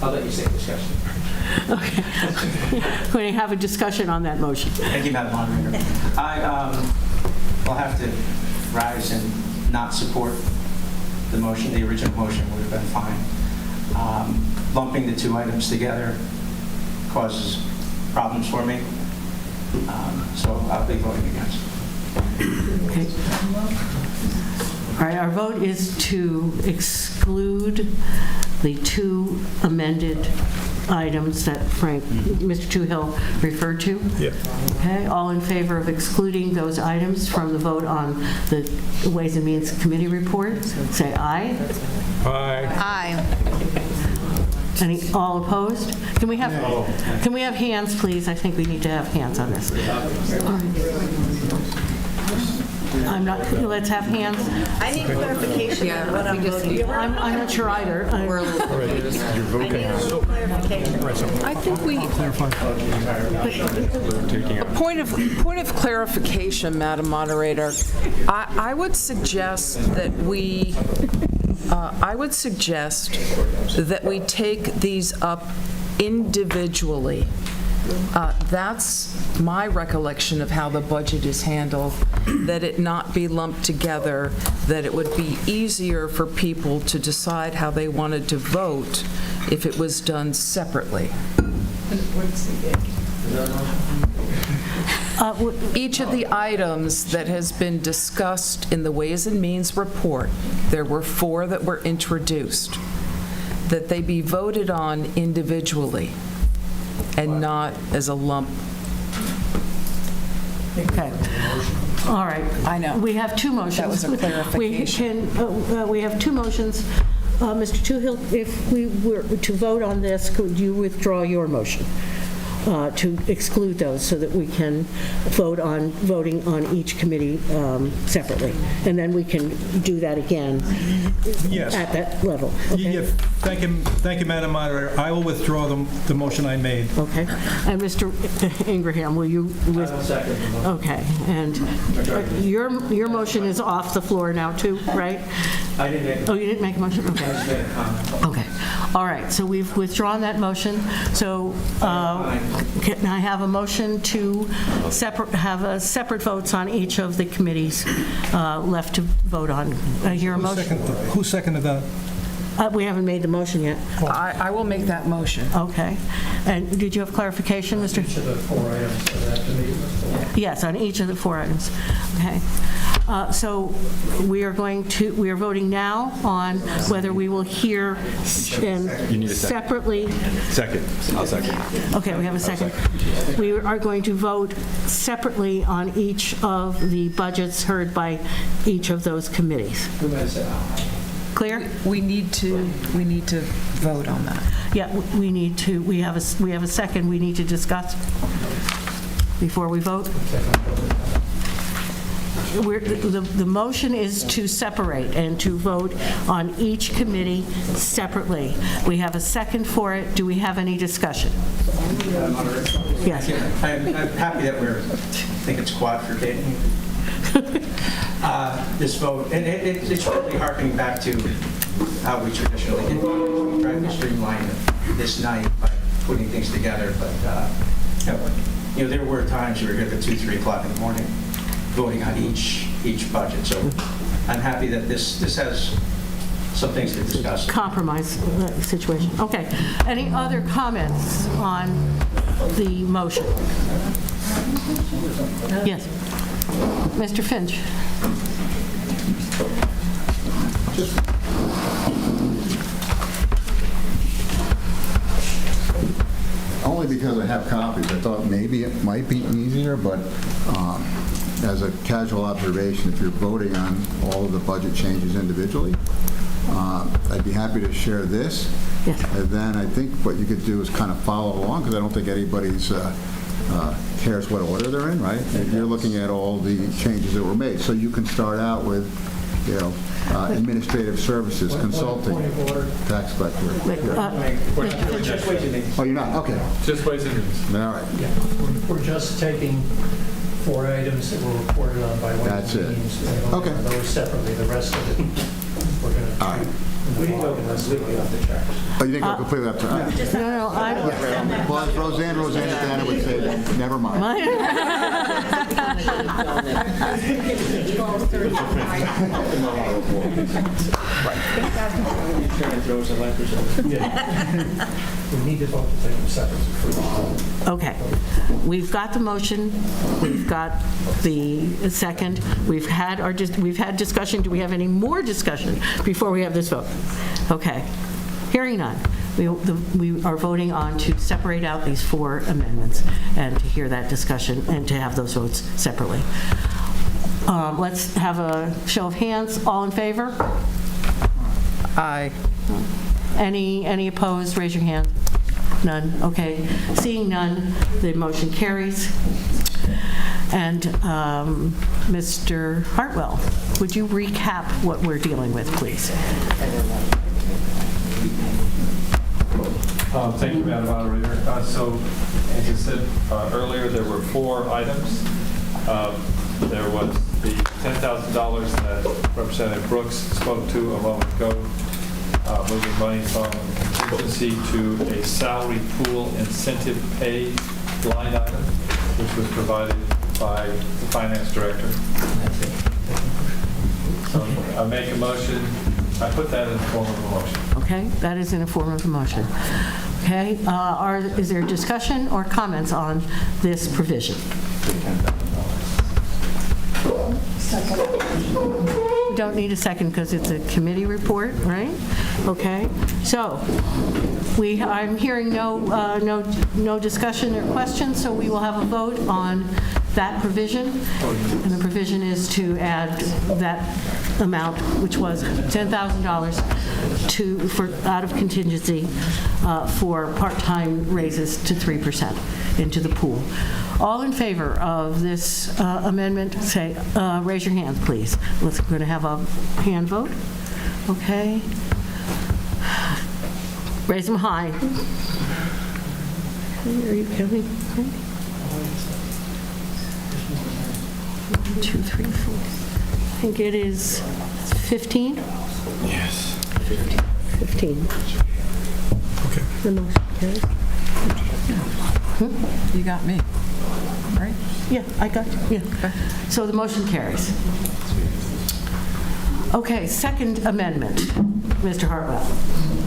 S3: I'll let you say discussion.
S2: Okay. We're going to have a discussion on that motion.
S3: Thank you, Madam Moderator. I'll have to rise and not support the motion. The original motion would have been fine. Lumping the 2 items together causes problems for me, so I'll be voting against.
S2: Okay. All right, our vote is to exclude the 2 amended items that Mr. Toohill referred to.
S8: Yeah.
S2: Okay, all in favor of excluding those items from the vote on the Ways and Means Committee report, say aye.
S8: Aye.
S1: Aye.
S2: All opposed? Can we have hands, please? I think we need to have hands on this. Let's have hands.
S12: I need clarification on what I'm voting for.
S2: I'm not sure either.
S6: We're a little confused.
S12: I need a little clarification.
S6: I think point of clarification, Madam Moderator. I would suggest that we take these up individually. That's my recollection of how the budget is handled, that it not be lumped together, that it would be easier for people to decide how they wanted to vote if it was done separately. Each of the items that has been discussed in the Ways and Means report, there were 4 that were introduced, that they be voted on individually and not as a lump.
S2: Okay. All right.
S6: I know.
S2: We have 2 motions.
S6: That was a clarification.
S2: We have 2 motions. Mr. Toohill, if we were to vote on this, could you withdraw your motion to exclude those so that we can voting on each committee separately? And then we can do that again at that level. Okay?
S8: Yeah, thank you, Madam Moderator. I will withdraw the motion I made.
S2: Okay. And Mr. Ingraham, will you?
S3: I will second the motion.
S2: Okay. And your motion is off the floor now too, right?
S3: I didn't make.
S2: Oh, you didn't make a motion? Okay.
S3: I just made a comment.
S2: Okay. All right. So we've withdrawn that motion. So can I have a motion to have separate votes on each of the committees left to vote on? I hear a motion.
S8: Who seconded that?
S2: We haven't made the motion yet.
S6: I will make that motion.
S2: Okay. And did you have clarification, Mr.?
S7: Each of the 4 items that have to meet with the...
S2: Yes, on each of the 4 items. Okay. So we are voting now on whether we will hear separately.
S17: Second. I'll second.
S2: Okay, we have a second. We are going to vote separately on each of the budgets heard by each of those committees. Clear?
S6: We need to vote on that.
S2: Yeah, we need to. We have a second. We need to discuss before we vote. The motion is to separate and to vote on each committee separately. We have a second for it. Do we have any discussion? Yes.
S3: I'm happy that I think it's quadricating this vote. And it's really harkening back to how we traditionally did. We tried to streamline this night by putting things together. But, there were times we were here at 2, 3 o'clock in the morning voting on each budget. So I'm happy that this has some things to discuss.
S2: Compromise situation. Okay. Any other comments on the motion? Yes. Mr. Finch.
S18: Only because I have copies. I thought maybe it might be easier, but as a casual observation, if you're voting on all of the budget changes individually, I'd be happy to share this.
S2: Yes.
S18: And then I think what you could do is kind of follow along, because I don't think anybody's cares what order they're in, right? You're looking at all the changes that were made. So you can start out with, administrative services, consulting, tax collector. Oh, you're not? Okay.
S4: Just ways and means.
S18: All right.
S7: Yeah, we're just taking 4 items that were reported on by
S18: That's
S7: Ways and
S18: it.
S7: Means. And
S18: Okay.
S7: those separately. The rest of it, we're going to...
S18: All right.
S7: We can go completely off the tracks.
S18: Oh, you think we're completely up to...
S2: No,
S18: Well, if Roseanne Dana would say that, never mind.
S7: We need to vote to take them separately.
S2: Okay. We've got the motion. We've got the second. We've had discussion. Do we have any more discussion before we have this vote? Okay. Hearing none. We are voting on to separate out these 4 amendments and to hear that discussion and to have those votes separately. Let's have a show of hands. All in favor?
S6: Aye.
S2: Any opposed? Raise your hand. None. Okay. Seeing none, the motion carries. And Mr. Hartwell, would you recap what we're dealing with, please?
S4: Thank you, Madam Moderator. So, as I said earlier, there were 4 items. There was the $10,000 that Representative Brooks spoke to a moment ago, moving money from contingency to a salary pool incentive pay line item, which was provided by the finance director. So I make a motion. I put that in the form of a motion.
S2: Okay, that is in a form of a motion. Okay, is there discussion or comments on this provision? Don't need a second because it's a committee report, right? Okay, so I'm hearing no discussion or questions, so we will have a vote on that provision. And the provision is to add that amount, which was $10,000 out of contingency for part-time raises to 3% into the pool. All in favor of this amendment, say, raise your hand, please. We're going to have a hand vote. Okay. Raise them high. Are you counting? 1, 2, 3, 4. I think it is 15?
S17: Yes.
S2: 15.
S8: Okay.
S2: The motion carries.
S6: You got me, right?
S2: Yeah, I got you. Yeah.
S6: Okay.
S2: So the motion carries. Okay, second amendment. Mr. Hartwell.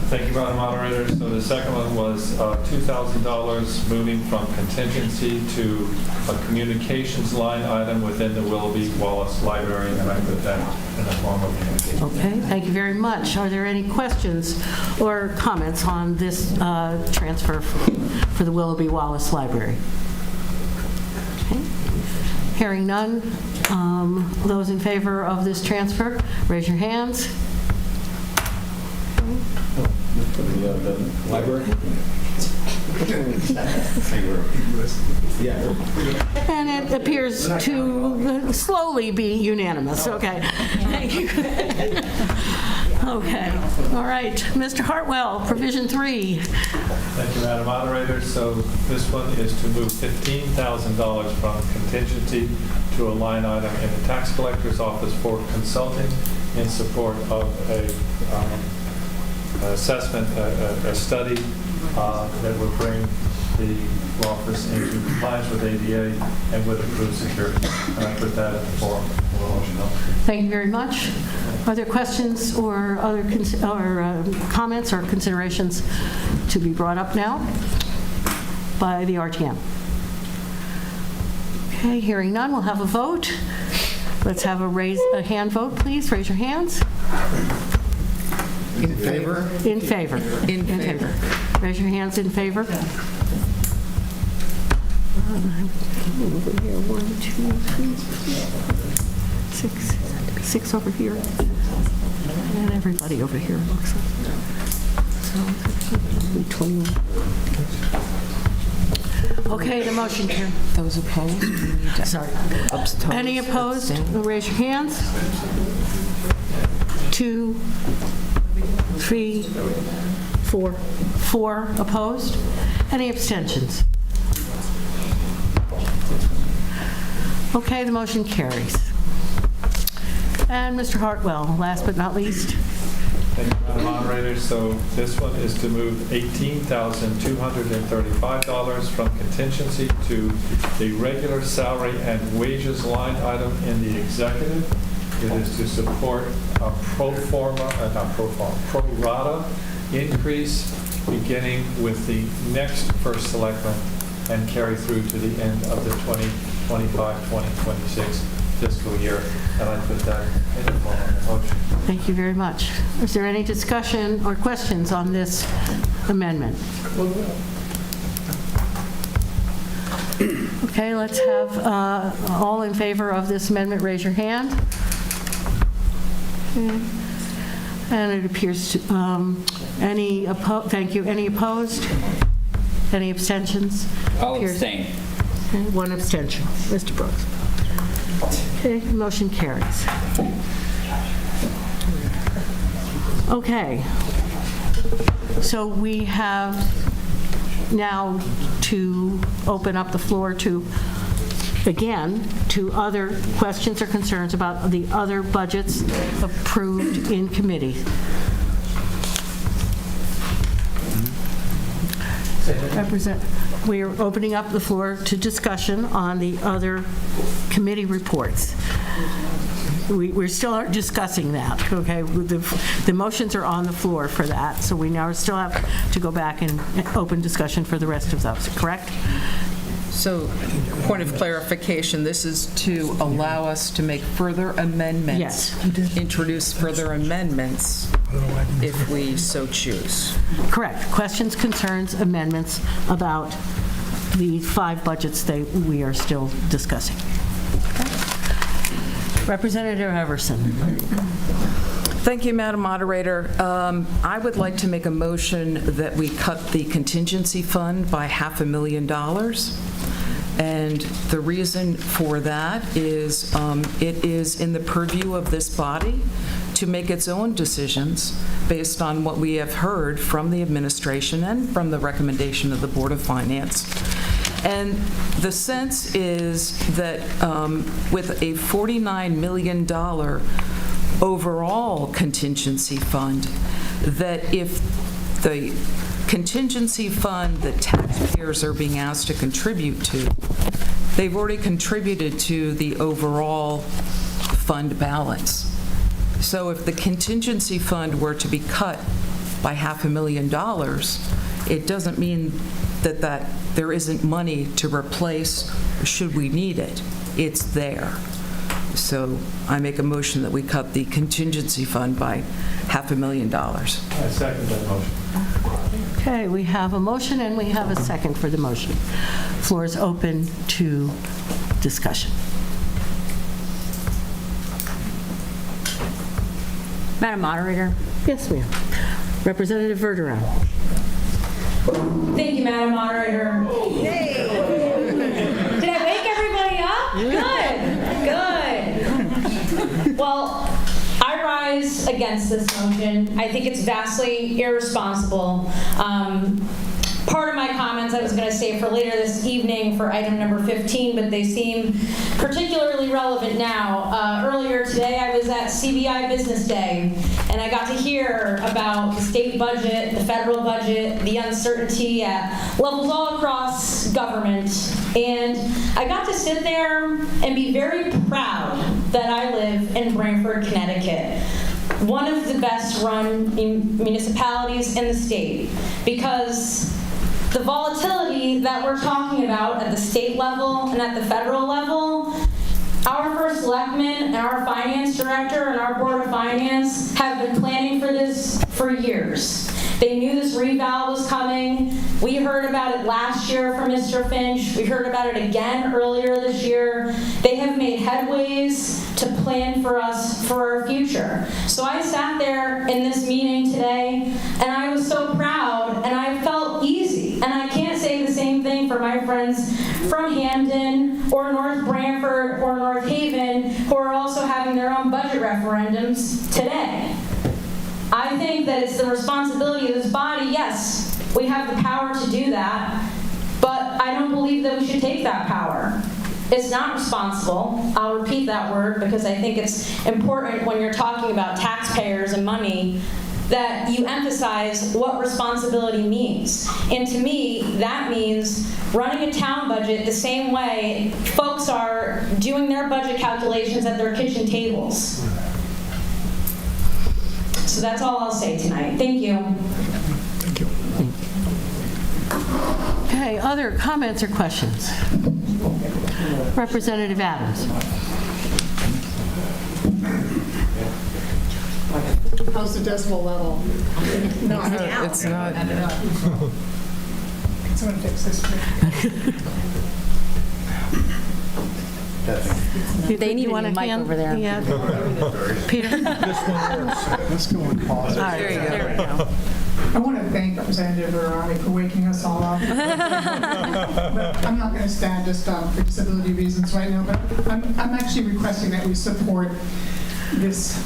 S4: Thank you, Madam Moderator. So the second one was $2,000 moving from contingency to a communications line item within the Willoughby Wallace Library, and I put that in the form of communication.
S2: Okay, thank you very much. Are there any questions or comments on this transfer for the Willoughby Wallace Library? Okay. Hearing none, those in favor of this transfer, raise your hands.
S17: For the library?
S2: And it appears to slowly be unanimous, okay. Thank you. Okay, all right. Mr. Hartwell, provision 3.
S4: Thank you, Madam Moderator. So this one is to move $15,000 from contingency to a line item in the tax collector's office for consulting in support of assessment, a study that would bring the office into compliance with ADA and with improved security. And I put that in the form of a motion.
S2: Thank you very much. Are there questions or other comments or considerations to be brought up now by the RTM? Okay, hearing none, we'll have a vote. Let's have a hand vote, please. Raise your hands.
S18: In favor?
S2: In favor.
S6: In favor.
S2: Raise your hands in favor. Over here, 1, 2, 3, 4, 6 over here, and everybody over here looks like. So between. Okay, the motion carries.
S6: Those opposed?
S2: Sorry. Any opposed? Raise your hands. 2, 3, 4. 4 opposed. Any abstentions? Okay, the motion carries. And Mr. Hartwell, last but not least.
S4: Thank you, Madam Moderator. So this one is to move $18,235 from contingency to the regular salary and wages line item in the executive. It is to support a pro rata increase beginning with the next first selectman and carry through to the end of the 2025-2026 fiscal year. And I put that in the form of a motion.
S2: Thank you very much. Is there any discussion or questions on this amendment? Okay, let's have all in favor of this amendment, raise your hand. Okay. And it appears to, thank you. Any opposed? Any abstentions?
S10: I'll abstain.
S2: Okay, 1 abstention. Mr. Brooks. Okay, motion carries. Okay. So we have now to open up the floor to, again, to other questions or concerns about the other budgets approved in committee. We are opening up the floor to discussion on the other committee reports. We're still discussing that, okay? The motions are on the floor for that, so we now still have to go back and open discussion for the rest of those, correct?
S6: So, point of clarification, this is to allow us to make further amendments.
S2: Yes.
S6: Introduce further amendments if we so choose.
S2: Correct. Questions, concerns, amendments about the 5 budgets that we are still discussing. Okay. Representative Everson.
S6: Thank you, Madam Moderator. I would like to make a motion that we cut the contingency fund by $500,000. And the reason for that is it is in the purview of this body to make its own decisions based on what we have heard from the administration and from the recommendation of the Board of Finance. And the sense is that with a $49 million overall contingency fund, that if the contingency fund that taxpayers are being asked to contribute to, they've already contributed to the overall fund balance. So if the contingency fund were to be cut by $500,000, it doesn't mean that there isn't money to replace should we need it. It's there. So I make a motion that we cut the contingency fund by $500,000.
S4: I second that motion.
S2: Okay, we have a motion and we have a second for the motion. Floor is open to discussion.
S1: Madam Moderator.
S2: Yes, ma'am. Representative Verderam.
S19: Thank you, Madam Moderator. Did I wake everybody up? Good. Well, I rise against this motion. I think it's vastly irresponsible. Part of my comments I was going to save for later this evening for item number 15, but they seem particularly relevant now. Earlier today, I was at CBI Business Day, and I got to hear about the state budget, the federal budget, the uncertainty at levels all across government. And I got to sit there and be very proud that I live in Branford, Connecticut, one of the best run municipalities in the state, because the volatility that we're talking about at the state level and at the federal level, our first selectman and our finance director and our board of finance have been planning for this for years. They knew this reval was coming. We heard about it last year from Mr. Finch. We heard about it again earlier this year. They have made headways to plan for us for our future. So I sat there in this meeting today, and I was so proud, and I felt easy. And I can't say the same thing for my friends from Hamden or North Branford or North Haven, who are also having their own budget referendums today. I think that it's the responsibility of this body. Yes, we have the power to do that, but I don't believe that we should take that power. It's not responsible. I'll repeat that word because I think it's important when you're talking about taxpayers and money that you emphasize what responsibility means. And to me, that means running a town budget the same way folks are doing their budget calculations at their kitchen tables. So that's all I'll say tonight. Thank you.
S2: Thank you. Okay, other comments or questions? Representative Adams.
S20: How's the decibel level? No,
S6: It's not.
S20: Can someone fix this, please?
S1: They need a new mic over there.
S2: Yeah. Peter?
S13: Let's go and pause.
S2: All right, there we go.
S20: I want to thank Representative Verani for waking us all up. But I'm not going to stand just for disability reasons right now, but I'm actually requesting that we support this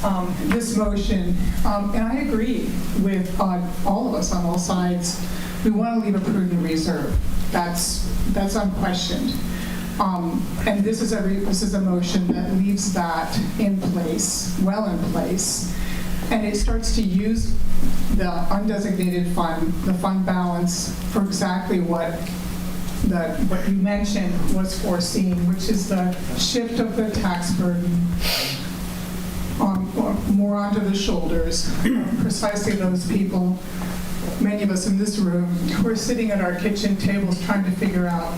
S20: motion. And I agree with all of us on all sides. We want to leave a prudent reserve. That's unquestioned. And this is a motion that leaves that in place, well in place, and it starts to use the undesignated fund, the fund balance, for exactly what you mentioned was foreseen, which is the shift of the tax burden more onto the shoulders of precisely those people, many of us in this room, who are sitting at our kitchen tables trying to figure out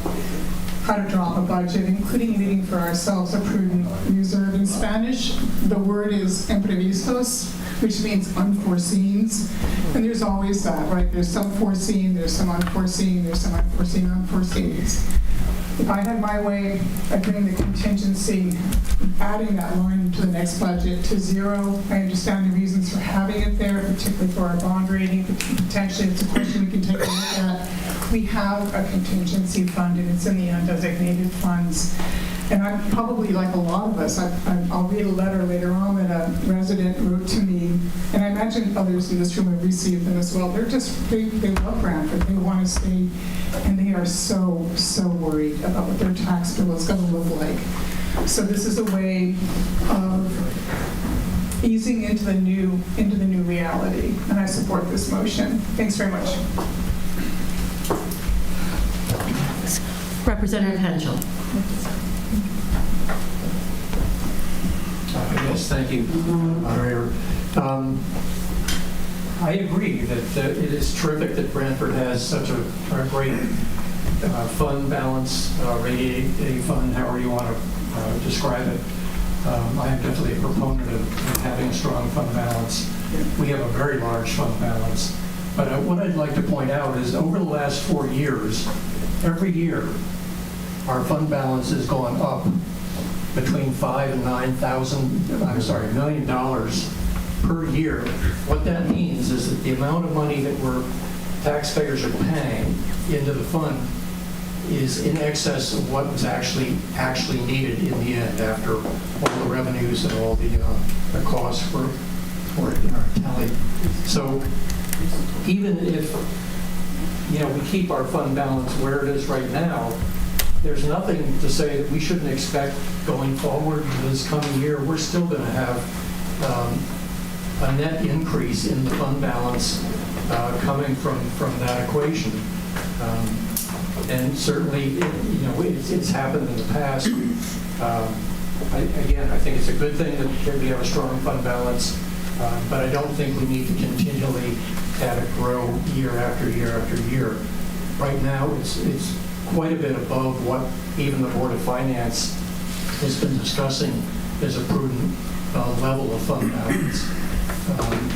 S20: how to drop a budget, including leaving for ourselves a prudent reserve. In Spanish, the word is imprevistos, which means unforeseens. And there's always that, right? There's some foreseen, there's some unforeseen, there's some unforeseen unforeseens. If I had my way, I'd bring the contingency, adding that line to the next budget to zero. I understand the reasons for having it there, particularly for our bond rating. Potentially, it's a question we can take a look at. We have a contingency fund, and it's in the undesignated funds. And I'm probably like a lot of us. I'll read a letter later on that a resident wrote to me, and I imagine others in this room have received them as well. They love Branford. They want to stay, and they are so worried about what their tax bill is going to look like. So this is a way of easing into the new reality, and I support this motion. Thanks very much.
S2: Representative Henschel.
S7: Yes, thank you, moderator. I agree that it is terrific that Branford has such a great fund balance, rating fund, however you want to describe it. I am definitely a proponent of having a strong fund balance. We have a very large fund balance. But what I'd like to point out is over the last 4 years, every year, our fund balance has gone up between $5 and $9 million per year. What that means is that the amount of money that taxpayers are paying into the fund is in excess of what was actually needed in the end after all the revenues and all the costs were tallied. So even if we keep our fund balance where it is right now, there's nothing to say that we shouldn't expect going forward this coming year. We're still going to have a net increase in the fund balance coming from that equation. And certainly, it's happened in the past. I think it's a good thing that we have a strong fund balance, but I don't think we need to continually have it grow year after year after year. Right now, it's quite a bit above what even the Board of Finance has been discussing as a prudent level of fund balance.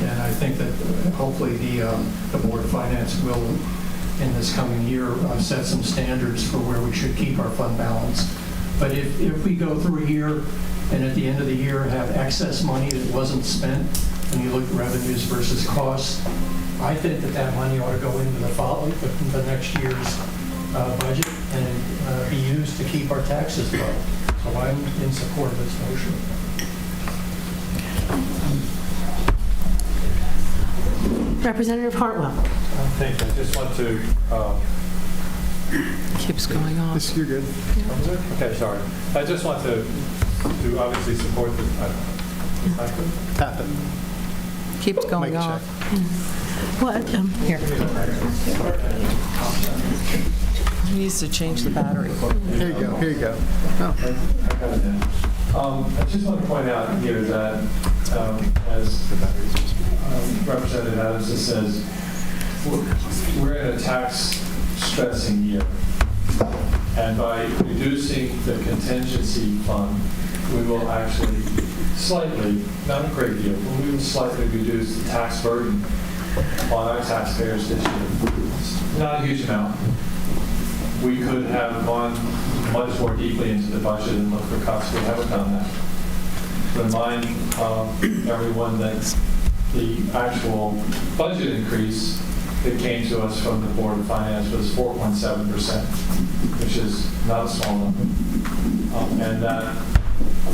S7: And I think that hopefully the Board of Finance will, in this coming year, set some standards for where we should keep our fund balance. But if we go through a year and at the end of the year have excess money that wasn't spent, and you look at revenues versus costs, I think that money ought to go into the next year's budget and be used to keep our taxes low. So I'm in support of this motion.
S2: Representative Hartwell.
S4: Thank you. I just want to...
S6: Keeps going on.
S13: You're good.
S4: Okay, sorry. I just want to obviously support the...
S13: Tap it.
S6: Keeps going
S13: Mic
S6: on.
S13: check.
S2: What? Here.
S6: He needs to change the battery.
S13: Here you go. Here you go.
S4: I just want to point out here that, as Representative Adams just says, we're in a tax stressing year. And by reducing the contingency fund, we will actually slightly, not a great deal, but we will slightly reduce the tax burden on our taxpayers this year. Not a huge amount. We could have gone much more deeply into the budget and looked for cuts. We haven't done that. Remind everyone that the actual budget increase that came to us from the Board of Finance was 4.7%, which is not a small number. And that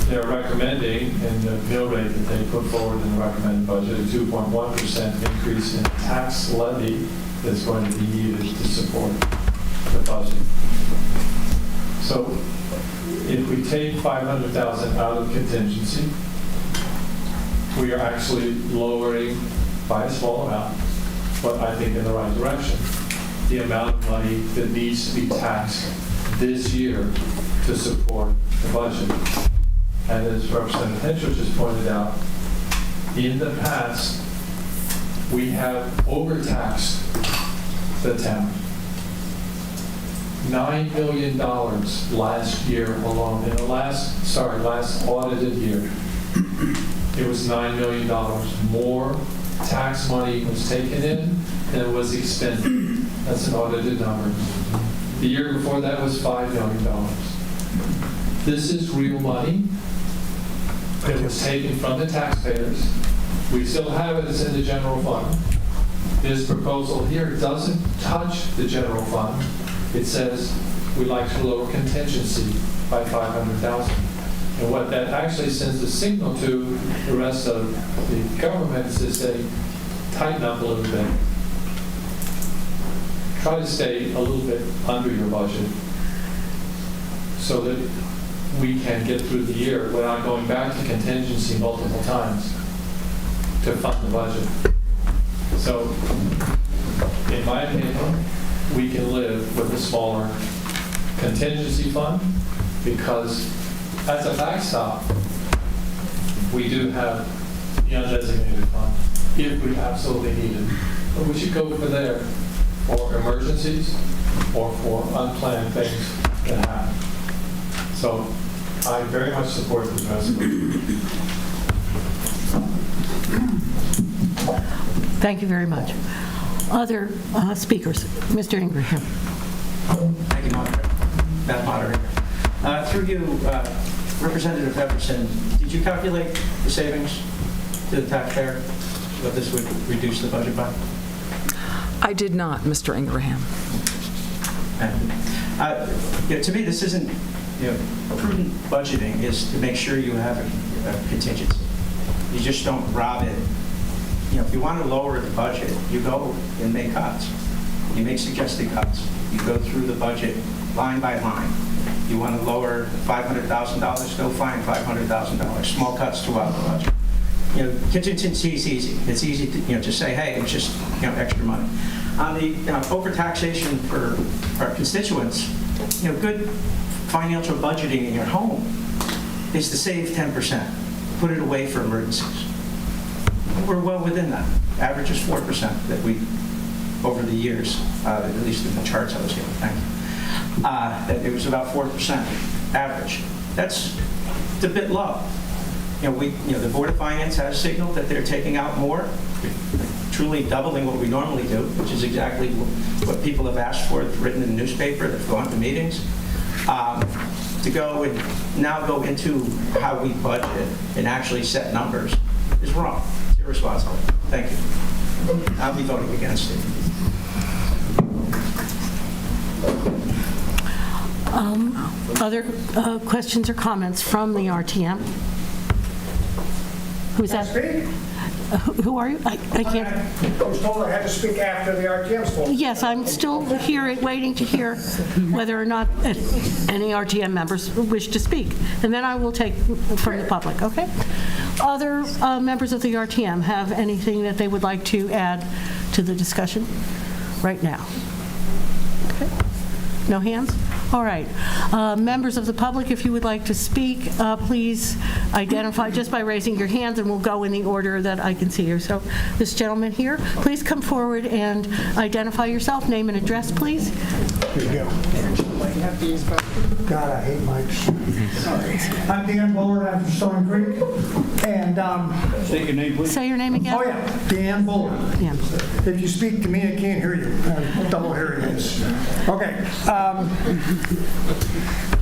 S4: they're recommending in the mill rate that they put forward in the recommended budget a 2.1% increase in tax levy that's going to be needed to support the budget. So if we take $500,000 out of contingency, we are actually lowering by a small amount, but I think in the right direction, the amount of money that needs to be taxed this year to support the budget. And as Representative Henschel just pointed out, in the past, we have overtaxed the town. $9 million last year alone. In the last audited year, it was $9 million more tax money was taken in than was expended. That's an audited number. The year before that was $5 million. This is real money that was taken from the taxpayers. We still have it, it's in the general fund. This proposal here doesn't touch the general fund. It says we'd like to lower contingency by $500,000. And what that actually sends a signal to the rest of the government is to say, tighten up a little bit. Try to stay a little bit under your budget so that we can get through the year without going back to contingency multiple times to fund the budget. So, in my opinion, we can live with a smaller contingency fund because as a backstop, we do have the undesignated fund if we absolutely need it. But we should go for there for emergencies or for unplanned things that happen. So I very much support this resolution.
S2: Thank you very much. Other speakers? Mr. Ingraham.
S3: Thank you, Madam Moderator. Through you, Representative Everson, did you calculate the savings to the taxpayer, what this would reduce the budget by?
S6: I did not, Mr. Ingraham.
S3: To me, this isn't, prudent budgeting is to make sure you have a contingency. You just don't rob it. If you want to lower the budget, you go and make cuts. You make suggested cuts. You go through the budget line by line. You want to lower $500,000, go find $500,000. Small cuts throughout the budget. Contingency is easy. It's easy to just say, hey, it's just extra money. On the overtaxation for our constituents, good financial budgeting in your home is to save 10%. Put it away for emergencies. We're well within that. Average is 4% that we, over the years, at least in the charts I was given, thank you, that it was about 4% average. That's a bit low. The Board of Finance has signaled that they're taking out more, truly doubling what we normally do, which is exactly what people have asked for. It's written in the newspaper, they've gone to meetings. To go and now go into how we budget and actually set numbers is wrong. It's irresponsible. Thank you. I'll be voting against it.
S2: Other questions or comments from the RTM? Who's that? Who are you? I can't.
S21: I was told I had to speak after the RTM spoke.
S2: Yes, I'm still here waiting to hear whether or not any RTM members wish to speak. And then I will take from the public, okay? Other members of the RTM have anything that they would like to add to the discussion right now? Okay. No hands? All right. Members of the public, if you would like to speak, please identify just by raising your hands, and we'll go in the order that I can see you. So this gentleman here, please come forward and identify yourself, name and address, please.
S21: Here you go. God, I hate mics. Sorry. I'm Dan Bullard. I'm from Stony Creek. And
S17: Say your name, please.
S2: Say your name again.
S21: Oh, yeah. Dan Bullard.
S2: Yeah.
S21: If you speak to me, I can't hear you. Double hearing aids. Okay.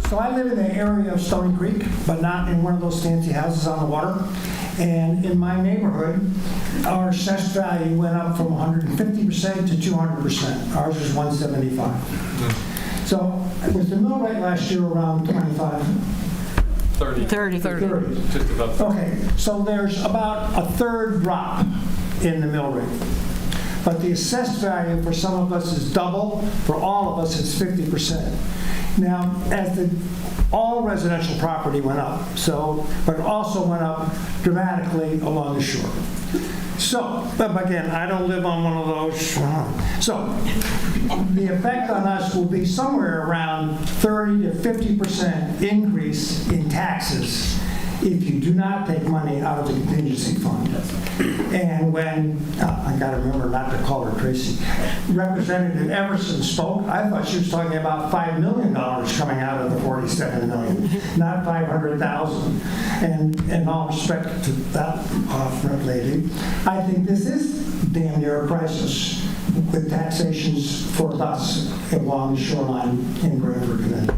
S21: So I live in the area of Stony Creek, but not in one of those fancy houses on the water. And in my neighborhood, our assessed value went up from 150% to 200%. Ours is 175. So was the mill rate last year around 25?
S4: 30. Just about 30.
S21: Okay, so there's about a third drop in the mill rate. But the assessed value for some of us is double, for all of us it's 50%. Now, as all residential property went up, but it also went up dramatically along the shore. So, but again, I don't live on one of those. So, the effect on us will be somewhere around 30 to 50% increase in taxes if you do not take money out of the contingency fund. And when, I got to remember not to call her Tracy, Representative Everson spoke, I thought she was talking about $5 million coming out of the $47 million, not $500,000. And in all respect to that lady, I think this is damn near a crisis with taxations for us along the shoreline in Branford, Connecticut.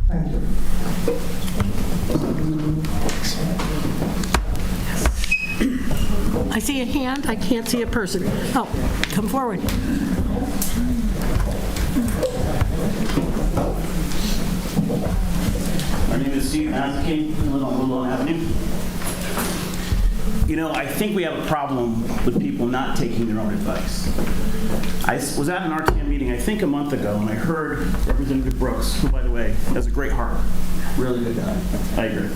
S21: Thank you.
S2: I see a hand. I can't see a person. Oh, come forward.
S22: My name is Steve Mazzacane. I live on Woodlawn Avenue. I think we have a problem with people not taking their own advice. I was at an RTM meeting, I think a month ago, and I heard Representative Brooks, who, by the way, has a great heart. Really good guy. I agree.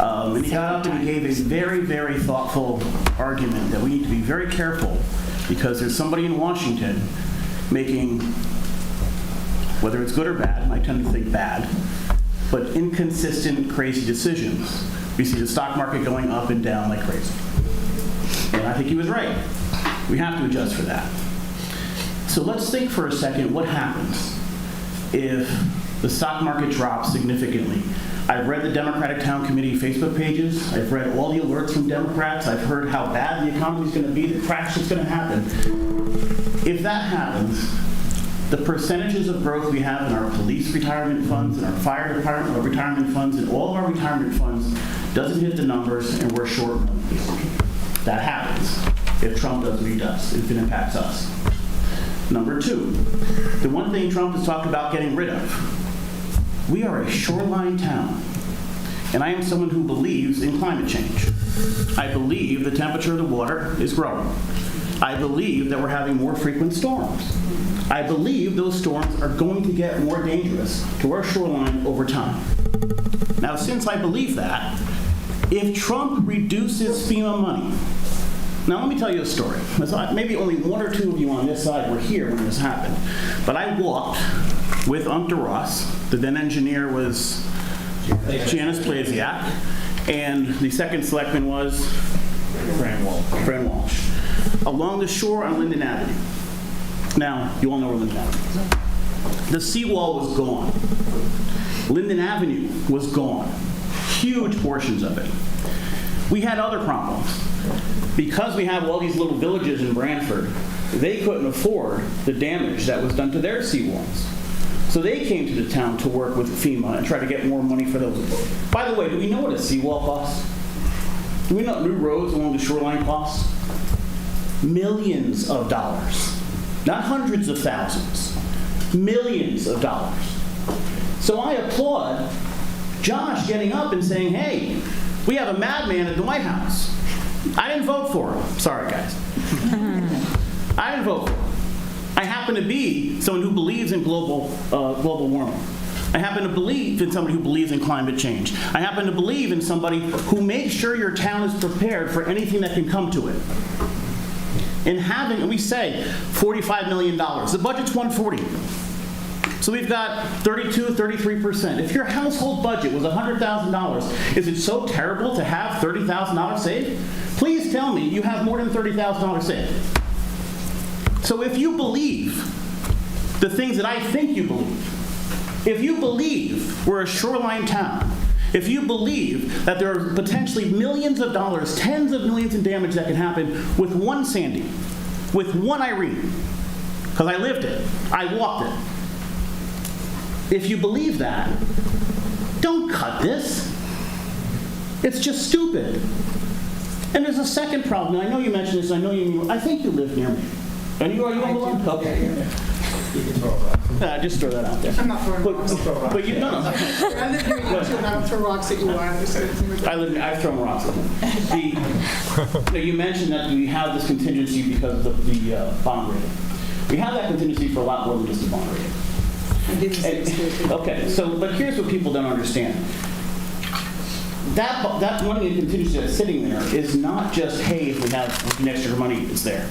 S22: And he got up and he gave a very, very thoughtful argument that we need to be very careful because there's somebody in Washington making, whether it's good or bad, and I tend to think bad, but inconsistent, crazy decisions. We see the stock market going up and down like crazy. And I think he was right. We have to adjust for that. So let's think for a second what happens if the stock market drops significantly. I've read the Democratic Town Committee Facebook pages. I've read all the alerts from Democrats. I've heard how bad the economy is going to be, the crash that's going to happen. If that happens, the percentages of growth we have in our police retirement funds, and our fire department retirement funds, and all of our retirement funds doesn't hit the numbers, and we're short money. That happens if Trump does what he does, if it impacts us. Number two, the one thing Trump has talked about getting rid of, we are a shoreline town, and I am someone who believes in climate change. I believe the temperature of the water is growing. I believe that we're having more frequent storms. I believe those storms are going to get more dangerous to our shoreline over time. Now, since I believe that, if Trump reduces FEMA money, now let me tell you a story. Maybe only one or two of you on this side were here when this happened, but I walked with Umpta Ross. The then engineer was Janice Plasiak, and the second selectman was Fran Walsh, along the shore on Linden Avenue. Now, you all know where Linden Avenue is. The seawall was gone. Linden Avenue was gone. Huge portions of it. We had other problems. Because we have all these little villages in Branford, they couldn't afford the damage that was done to their seawalls. So they came to the town to work with FEMA and try to get more money for those. By the way, do we know what a seawall costs? Do we know what new roads along the shoreline costs? Millions of dollars. Not hundreds of thousands. Millions of dollars. So I applaud Josh getting up and saying, hey, we have a madman at the White House. I didn't vote for him. Sorry, guys. I didn't vote for him. I happen to be someone who believes in global warming. I happen to believe in somebody who believes in climate change. I happen to believe in somebody who makes sure your town is prepared for anything that can come to it. And we say $45 million. The budget's $140. So we've got 33%. If your household budget was $100,000, is it so terrible to have $30,000 saved? Please tell me you have more than $30,000 saved. So if you believe the things that I think you believe, if you believe we're a shoreline town, if you believe that there are potentially millions of dollars, tens of millions in damage that can happen with one Sandy, with one Irene, because I lived it, I walked it. If you believe that, don't cut this. It's just stupid. And there's a second problem. And I know you mentioned this. I think you live near me. Are you on the line? Okay. Just throw that out there.
S20: I'm not throwing rocks.
S22: But you, no.
S20: I live near you too, and I don't throw rocks at you either.
S22: I've thrown rocks at them. You mentioned that we have this contingency because of the bond rating. We have that contingency for a lot more than just the bond rating. Okay, but here's what people don't understand. That money in contingency that's sitting there is not just, hey, if we have an extra money, it's there.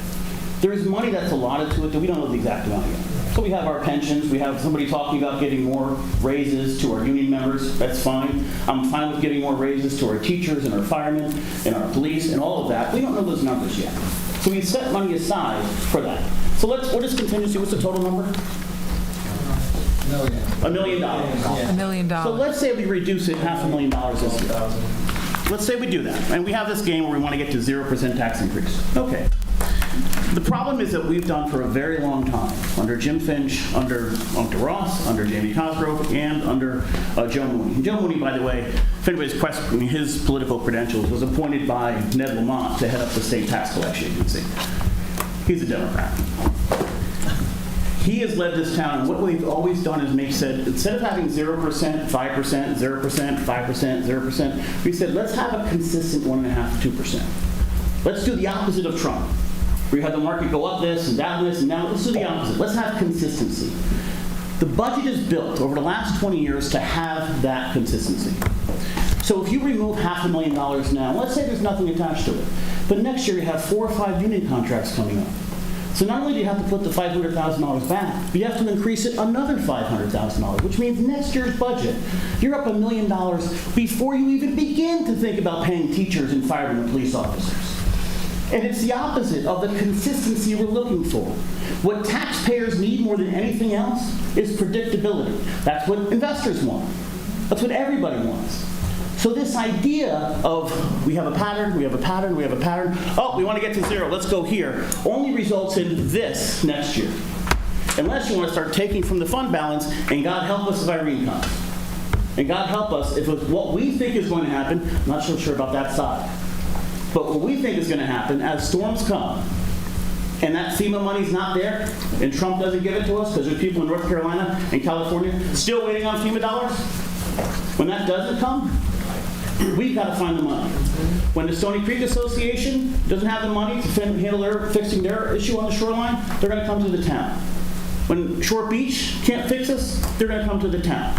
S22: There's money that's allotted to it that we don't know the exact amount yet. So we have our pensions. We have somebody talking about giving more raises to our union members. That's fine. I'm fine with giving more raises to our teachers and our firemen and our police and all of that. We don't know those numbers yet. So we set money aside for that. So what is contingency? What's the total number? $1 million.
S6: $1 million.
S22: So let's say we reduce it $500,000 this year. Let's say we do that. And we have this game where we want to get to 0% tax increase. Okay. The problem is that we've done for a very long time, under Jim Finch, under Umpta Ross, under Jamie Cosgrove, and under Joe Mooney. And Joe Mooney, by the way, if anybody's questioning his political credentials, was appointed by Ned Lamont to head up the state tax collection agency. He's a Democrat. He has led this town, and what we've always done is instead of having 0%, 5%, 0%, 5%, 0%, we said, let's have a consistent 1.5% to 2%. Let's do the opposite of Trump. We had the market go up this and down this, and now let's do the opposite. Let's have consistency. The budget is built over the last 20 years to have that consistency. So if you remove $500,000 now, let's say there's nothing attached to it, but next year you have 4 or 5 union contracts coming up. So not only do you have to put the $500,000 back, but you have to increase it another $500,000, which means next year's budget, you're up $1 million before you even begin to think about paying teachers and firemen and police officers. And it's the opposite of the consistency we're looking for. What taxpayers need more than anything else is predictability. That's what investors want. That's what everybody wants. So this idea of we have a pattern, we have a pattern, we have a pattern, oh, we want to get to zero, let's go here, only results in this next year. Unless you want to start taking from the fund balance, and God help us if Irene comes. And God help us if it's what we think is going to happen, I'm not so sure about that side. But what we think is going to happen as storms come, and that FEMA money's not there, and Trump doesn't give it to us because there's people in North Carolina and California still waiting on FEMA dollars, when that doesn't come, we've got to find the money. When the Stony Creek Association doesn't have the money to handle fixing their issue on the shoreline, they're going to come to the town. When Short Beach can't fix us, they're going to come to the town.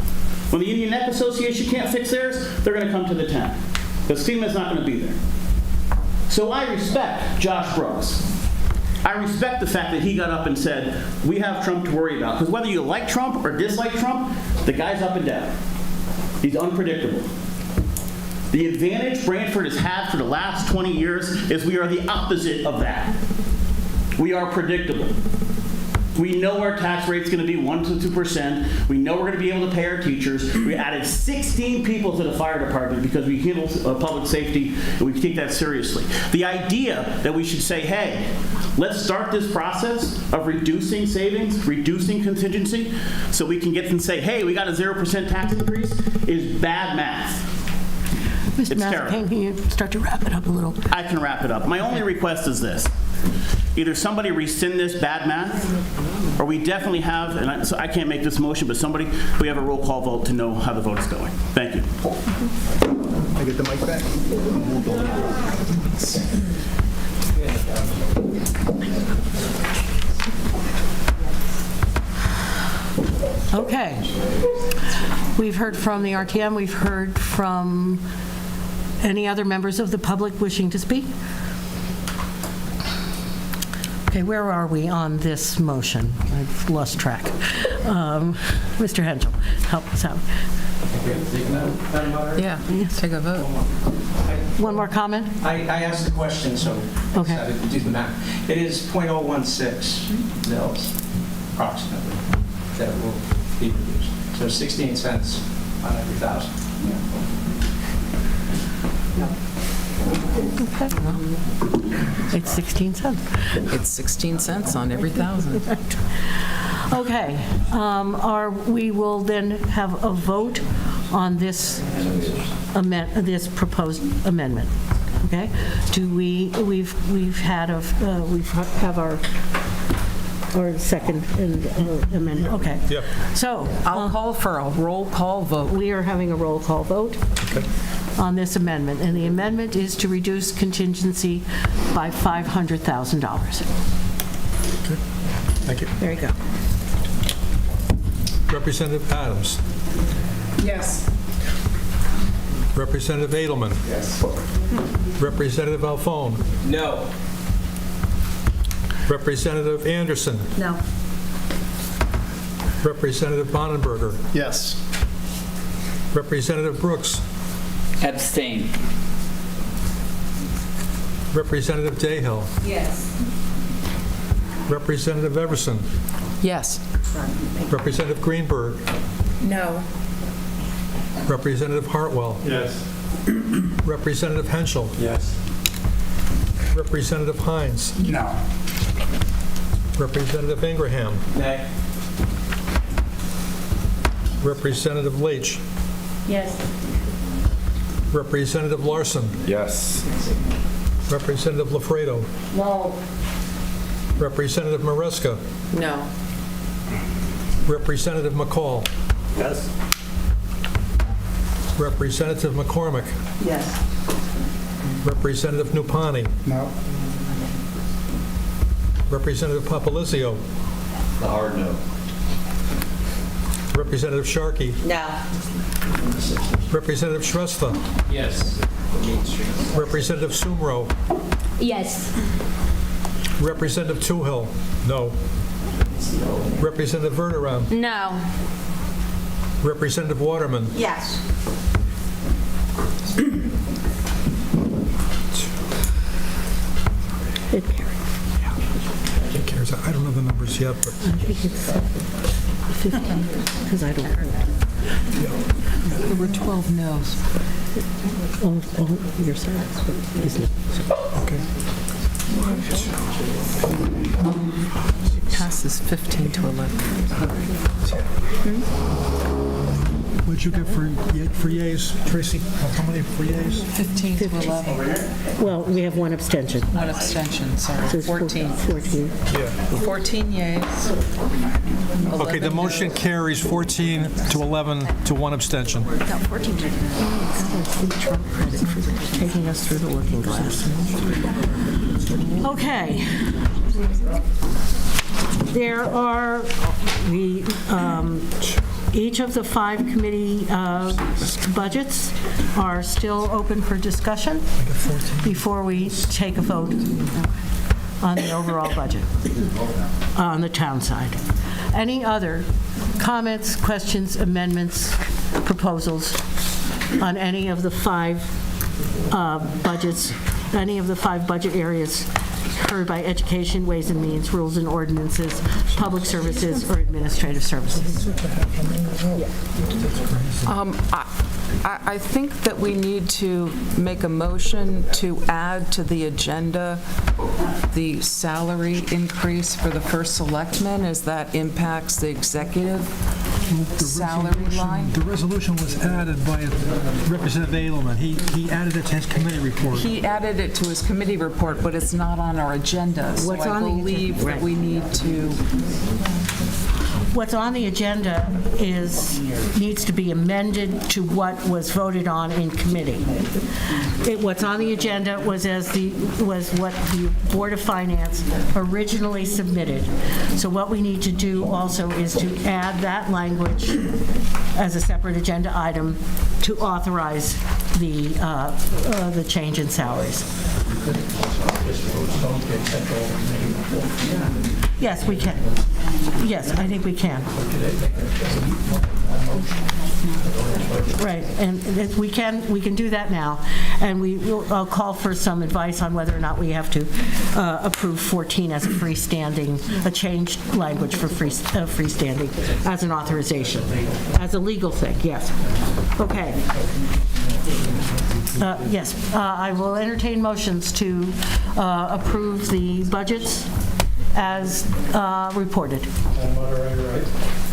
S22: When the Indian Neck Association can't fix theirs, they're going to come to the town. Because FEMA's not going to be there. So I respect Josh Brooks. I respect the fact that he got up and said, we have Trump to worry about. Because whether you like Trump or dislike Trump, the guy's up and down. He's unpredictable. The advantage Branford has had for the last 20 years is we are the opposite of that. We are predictable. We know our tax rate's going to be 1 to 2%. We know we're going to be able to pay our teachers. We added 16 people to the fire department because we handle public safety and we take that seriously. The idea that we should say, hey, let's start this process of reducing savings, reducing contingency, so we can get and say, hey, we got a 0% tax increase is bad math.
S2: Mr. Mazzacane, can you start to wrap it up a little?
S22: I can wrap it up. My only request is this. Either somebody rescind this bad math, or we definitely have, and so I can't make this motion, but we have a roll call vote to know how the vote is going. Thank you.
S13: I get the mic back?
S2: Okay. We've heard from the RTM. We've heard from any other members of the public wishing to speak? Okay, where are we on this motion? I've lost track. Mr. Henschel, help us out.
S6: Yeah, take a vote.
S2: One more comment?
S3: I asked the question, so I decided to do the math. It is .016 mils, approximately, that will be reduced. So 16 cents on every thousand.
S2: Okay. It's 16 cents.
S6: It's 16 cents on every thousand.
S2: Okay. We will then have a vote on this proposed amendment. Okay. We have our second amendment. Okay.
S8: Yep.
S2: So
S6: I'll call for a roll call vote.
S2: We are having a roll call vote.
S8: Okay.
S2: On this amendment, and the amendment is to reduce contingency by $500,000.
S8: Okay. Thank you.
S2: There you go.
S8: Representative Adams.
S20: Yes.
S8: Representative Edelman.
S14: Yes.
S8: Representative Alphone.
S16: No.
S8: Representative Anderson.
S12: No.
S8: Representative Bonenberger.
S13: Yes.
S8: Representative Brooks.
S10: Abstain.
S8: Representative Dayhill.
S15: Yes.
S8: Representative Everson.
S6: Yes.
S8: Representative Greenberg.
S15: No.
S8: Representative Hartwell.
S4: Yes.
S8: Representative Henschel.
S4: Yes.
S8: Representative Hines.
S14: No.
S8: Representative Ingraham.
S3: Nay.
S8: Representative Leach.
S11: Yes.
S8: Representative Larson.
S17: Yes.
S8: Representative Lafredo.
S11: No.
S8: Representative Maresca.
S6: No.
S8: Representative McCall.
S4: Yes.
S8: Representative McCormick.
S11: Yes.
S8: Representative Nupani.
S14: No.
S8: Representative Papalizio.
S17: The hard no.
S8: Representative Sharkey.
S15: No.
S8: Representative Shrestha.
S16: Yes.
S8: Representative Sumro.
S19: Yes.
S8: Representative Toohill? No. Representative Verderam?
S1: No.
S8: Representative Waterman?
S12: Yes.
S2: It carries.
S8: It carries. I don't know the numbers yet, but...
S2: I think it's 15, because I don't know.
S6: There were 12 no's.
S2: Your side is no.
S8: Okay.
S6: Passes 15 to 11.
S8: What'd you get for yays, Tracy? How many for yays?
S6: 15 to 11.
S2: Well, we have one abstention.
S6: One abstention, sorry.
S2: So it's
S6: 14.
S2: 14.
S8: Yeah.
S6: 14 yays.
S8: Okay, the motion carries 14 to 11 to one abstention.
S2: No, 14 to 11. Trump credit for taking us through the looking glass. Okay. There are each of the 5 committee budgets are still open for discussion before we take a vote on the overall budget on the town side. Any other comments, questions, amendments, proposals on any of the 5 budgets, any of the 5 budget areas heard by Education, Ways and Means, Rules and Ordinances, Public Services, or Administrative Services?
S6: I think that we need to make a motion to add to the agenda the salary increase for the first selectman, as that impacts the executive salary line.
S8: The resolution was added by Representative Edelman. He added it to his committee report.
S6: He added it to his committee report, but it's not on our agenda. So
S2: What's
S6: I
S2: on the
S6: believe
S2: agenda?
S6: that we need to...
S2: What's on the agenda needs to be amended to what was voted on in committee. What's on the agenda was what the Board of Finance originally submitted. So what we need to do also is to add that language as a separate agenda item to authorize the change in salaries. Yes, we can. Yes, I think we can. Right, and we can do that now, and I'll call for some advice on whether or not we have to approve 14 as a freestanding, a changed language for freestanding as an authorization, as a legal thing. Yes. Okay. Yes, I will entertain motions to approve the budgets as reported.
S7: Madam Moderator,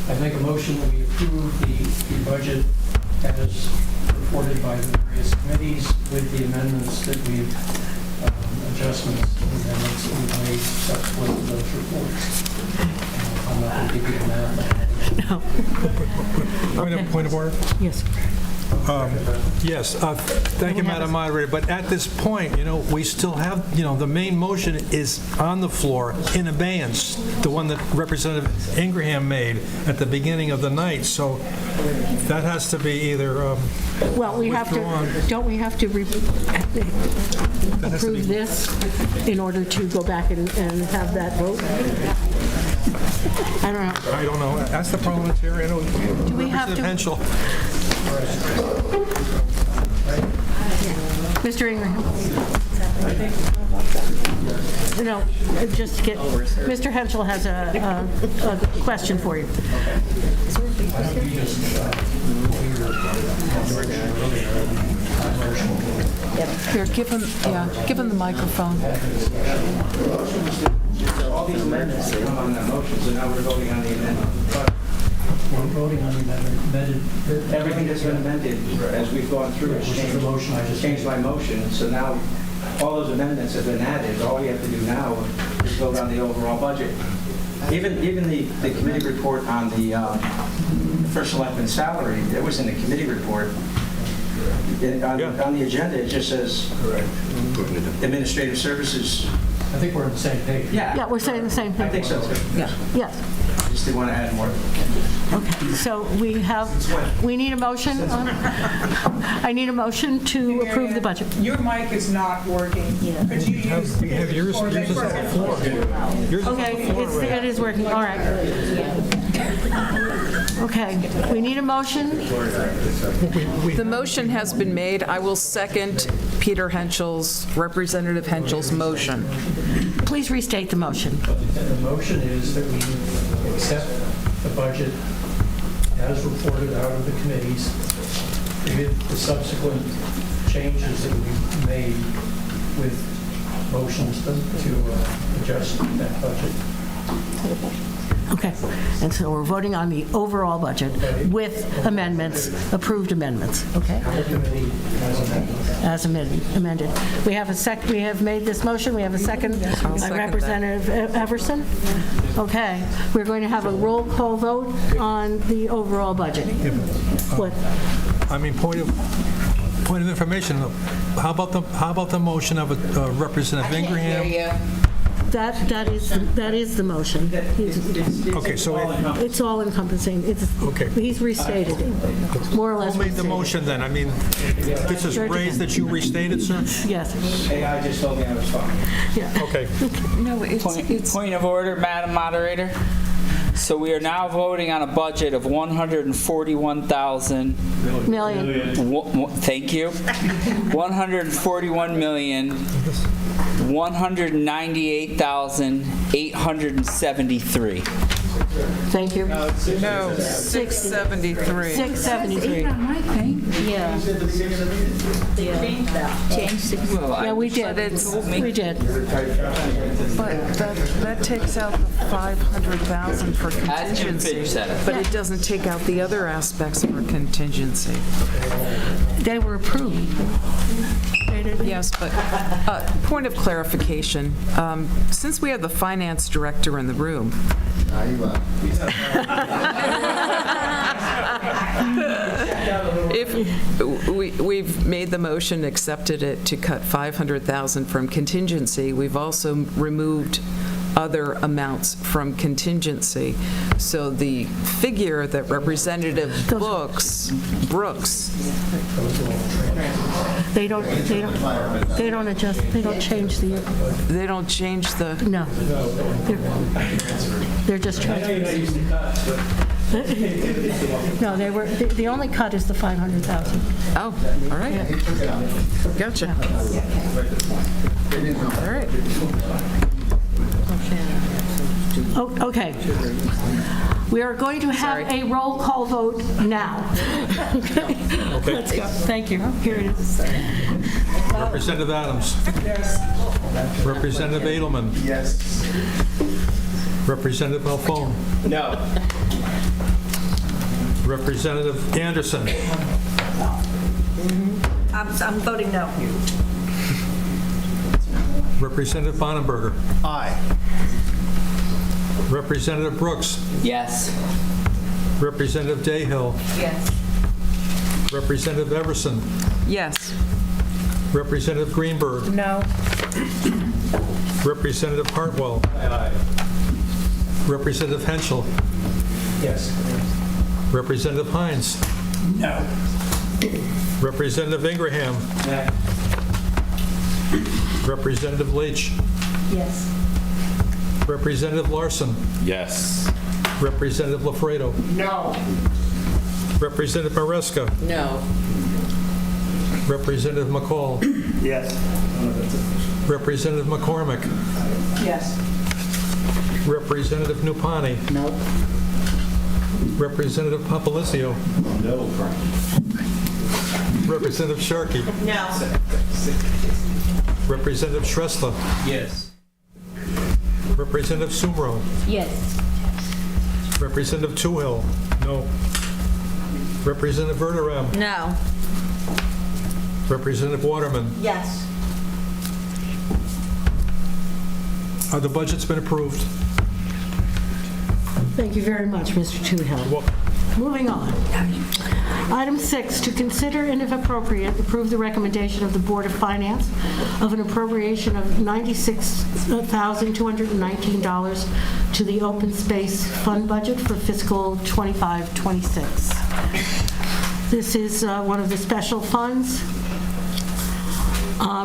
S7: I make a motion that we approve the budget as reported by the various committees with the amendments that we've, adjustments and amendments that we've made subsequent to those reports. I'm not going to give you the math.
S8: Point of order?
S2: Yes.
S8: Yes, thank you, Madam Moderator. But at this point, we still have, the main motion is on the floor in abeyance, the one that Representative Ingraham made at the beginning of the night. So that has to be either
S2: Well, we have to, don't we have to approve this in order to go back and have that vote? I don't know.
S8: That's the parliamentarian.
S2: Do we have to?
S8: Henschel.
S2: Mr. Ingraham. No, just get, Mr. Henschel has a question for you.
S6: Here, give him the microphone.
S3: All these amendments that come on that motion, so now we're voting on the amendment.
S7: We're voting on the amended.
S3: Everything that's been amended as we've gone through has changed. I just changed my motion, so now all those amendments have been added. All we have to do now is vote on the overall budget. Even the committee report on the first selectman's salary, it was in the committee report. On the agenda, it just says administrative services.
S7: I think we're on the same page.
S3: Yeah.
S2: Yeah, we're saying the same thing.
S3: I think so, too.
S2: Yeah. Yes.
S3: I just they want to add more.
S2: Okay, so we need a motion on, I need a motion to approve the budget.
S20: Your mic is not working. Could you use?
S8: We have yours is on the floor. Yours is on the
S2: Okay,
S8: floor,
S2: it
S8: right?
S2: is working, all right. Okay, we need a motion.
S6: The motion has been made. I will second Representative Henschel's motion.
S2: Please restate the motion.
S7: And the motion is that we accept the budget as reported out of the committees with the subsequent changes that we've made with motions to adjust that budget.
S2: Okay, and so we're voting on the overall budget with amendments, approved amendments, okay? As amended. We have made this motion, we have a second.
S6: second
S2: Representative Everson? Okay, we're going to have a roll call vote on the overall budget. What?
S8: I mean, point of information, how about the motion of Representative Ingraham?
S2: That is the motion.
S8: Okay, so
S2: It's all encompassing.
S8: Okay.
S2: He's restated it, more or less.
S8: who made the motion then? I mean, this is raised that you restated, sir?
S2: Yes.
S3: AI just told me I was fine.
S8: Okay.
S6: No, it's
S10: Point of order, Madam Moderator. So we are now voting on a budget of 141,000.
S2: Million.
S10: Thank you. 141,198,873.
S2: Thank you.
S6: no, 673.
S2: 673. Yeah. Yeah, we did. We did.
S6: But that takes out the 500,000 for contingency, but it doesn't take out the other aspects for contingency.
S2: They were approved.
S6: Yes, but point of clarification, since we have the finance director in the room, if we've made the motion, accepted it to cut 500,000 from contingency, we've also removed other amounts from contingency. So the figure that Representative Brooks,
S2: They don't adjust, they don't change the,
S6: they don't change the,
S2: no. They're just transfers. No, they were, the only cut is the 500,000.
S6: oh, all right. Gotcha. All right.
S2: Oh, okay. We are going to have a roll call vote now. Okay. Let's go. Thank you. Here it is.
S8: Representative Adams.
S20: Yes.
S8: Representative Edelman.
S14: Yes.
S8: Representative Alphone.
S16: No.
S8: Representative Anderson.
S12: I'm voting no.
S8: Representative Bonenberger.
S18: Aye.
S8: Representative Brooks.
S10: Yes.
S8: Representative Dayhill.
S15: Yes.
S8: Representative Everson.
S6: Yes.
S8: Representative Greenberg.
S12: No.
S8: Representative Hartwell. Representative Henschel.
S7: Yes.
S8: Representative Hines.
S7: No.
S8: Representative Ingraham. Representative Leach.
S11: Yes.
S8: Representative Larson.
S17: Yes.
S8: Representative Lafredo.
S20: No.
S8: Representative Maresca.
S6: No.
S8: Representative McCall.
S22: Yes.
S8: Representative McCormick.
S20: Yes.
S8: Representative Nupani.
S20: No.
S8: Representative Papalicio.
S17: No.
S8: Representative Sharkey.
S12: No.
S8: Representative Shrestha.
S16: Yes.
S8: Representative Sumro.
S11: Yes.
S8: Representative Toohill. No. Representative Verderame.
S1: No.
S8: Representative Waterman.
S12: Yes.
S8: The budget's been approved.
S2: Thank you very much, Mr. Toohill. Moving on. Item 6, to consider and if appropriate, approve the recommendation of the Board of Finance of an appropriation of $96,219 to the Open Space Fund budget for fiscal 25-26. This is one of the special funds.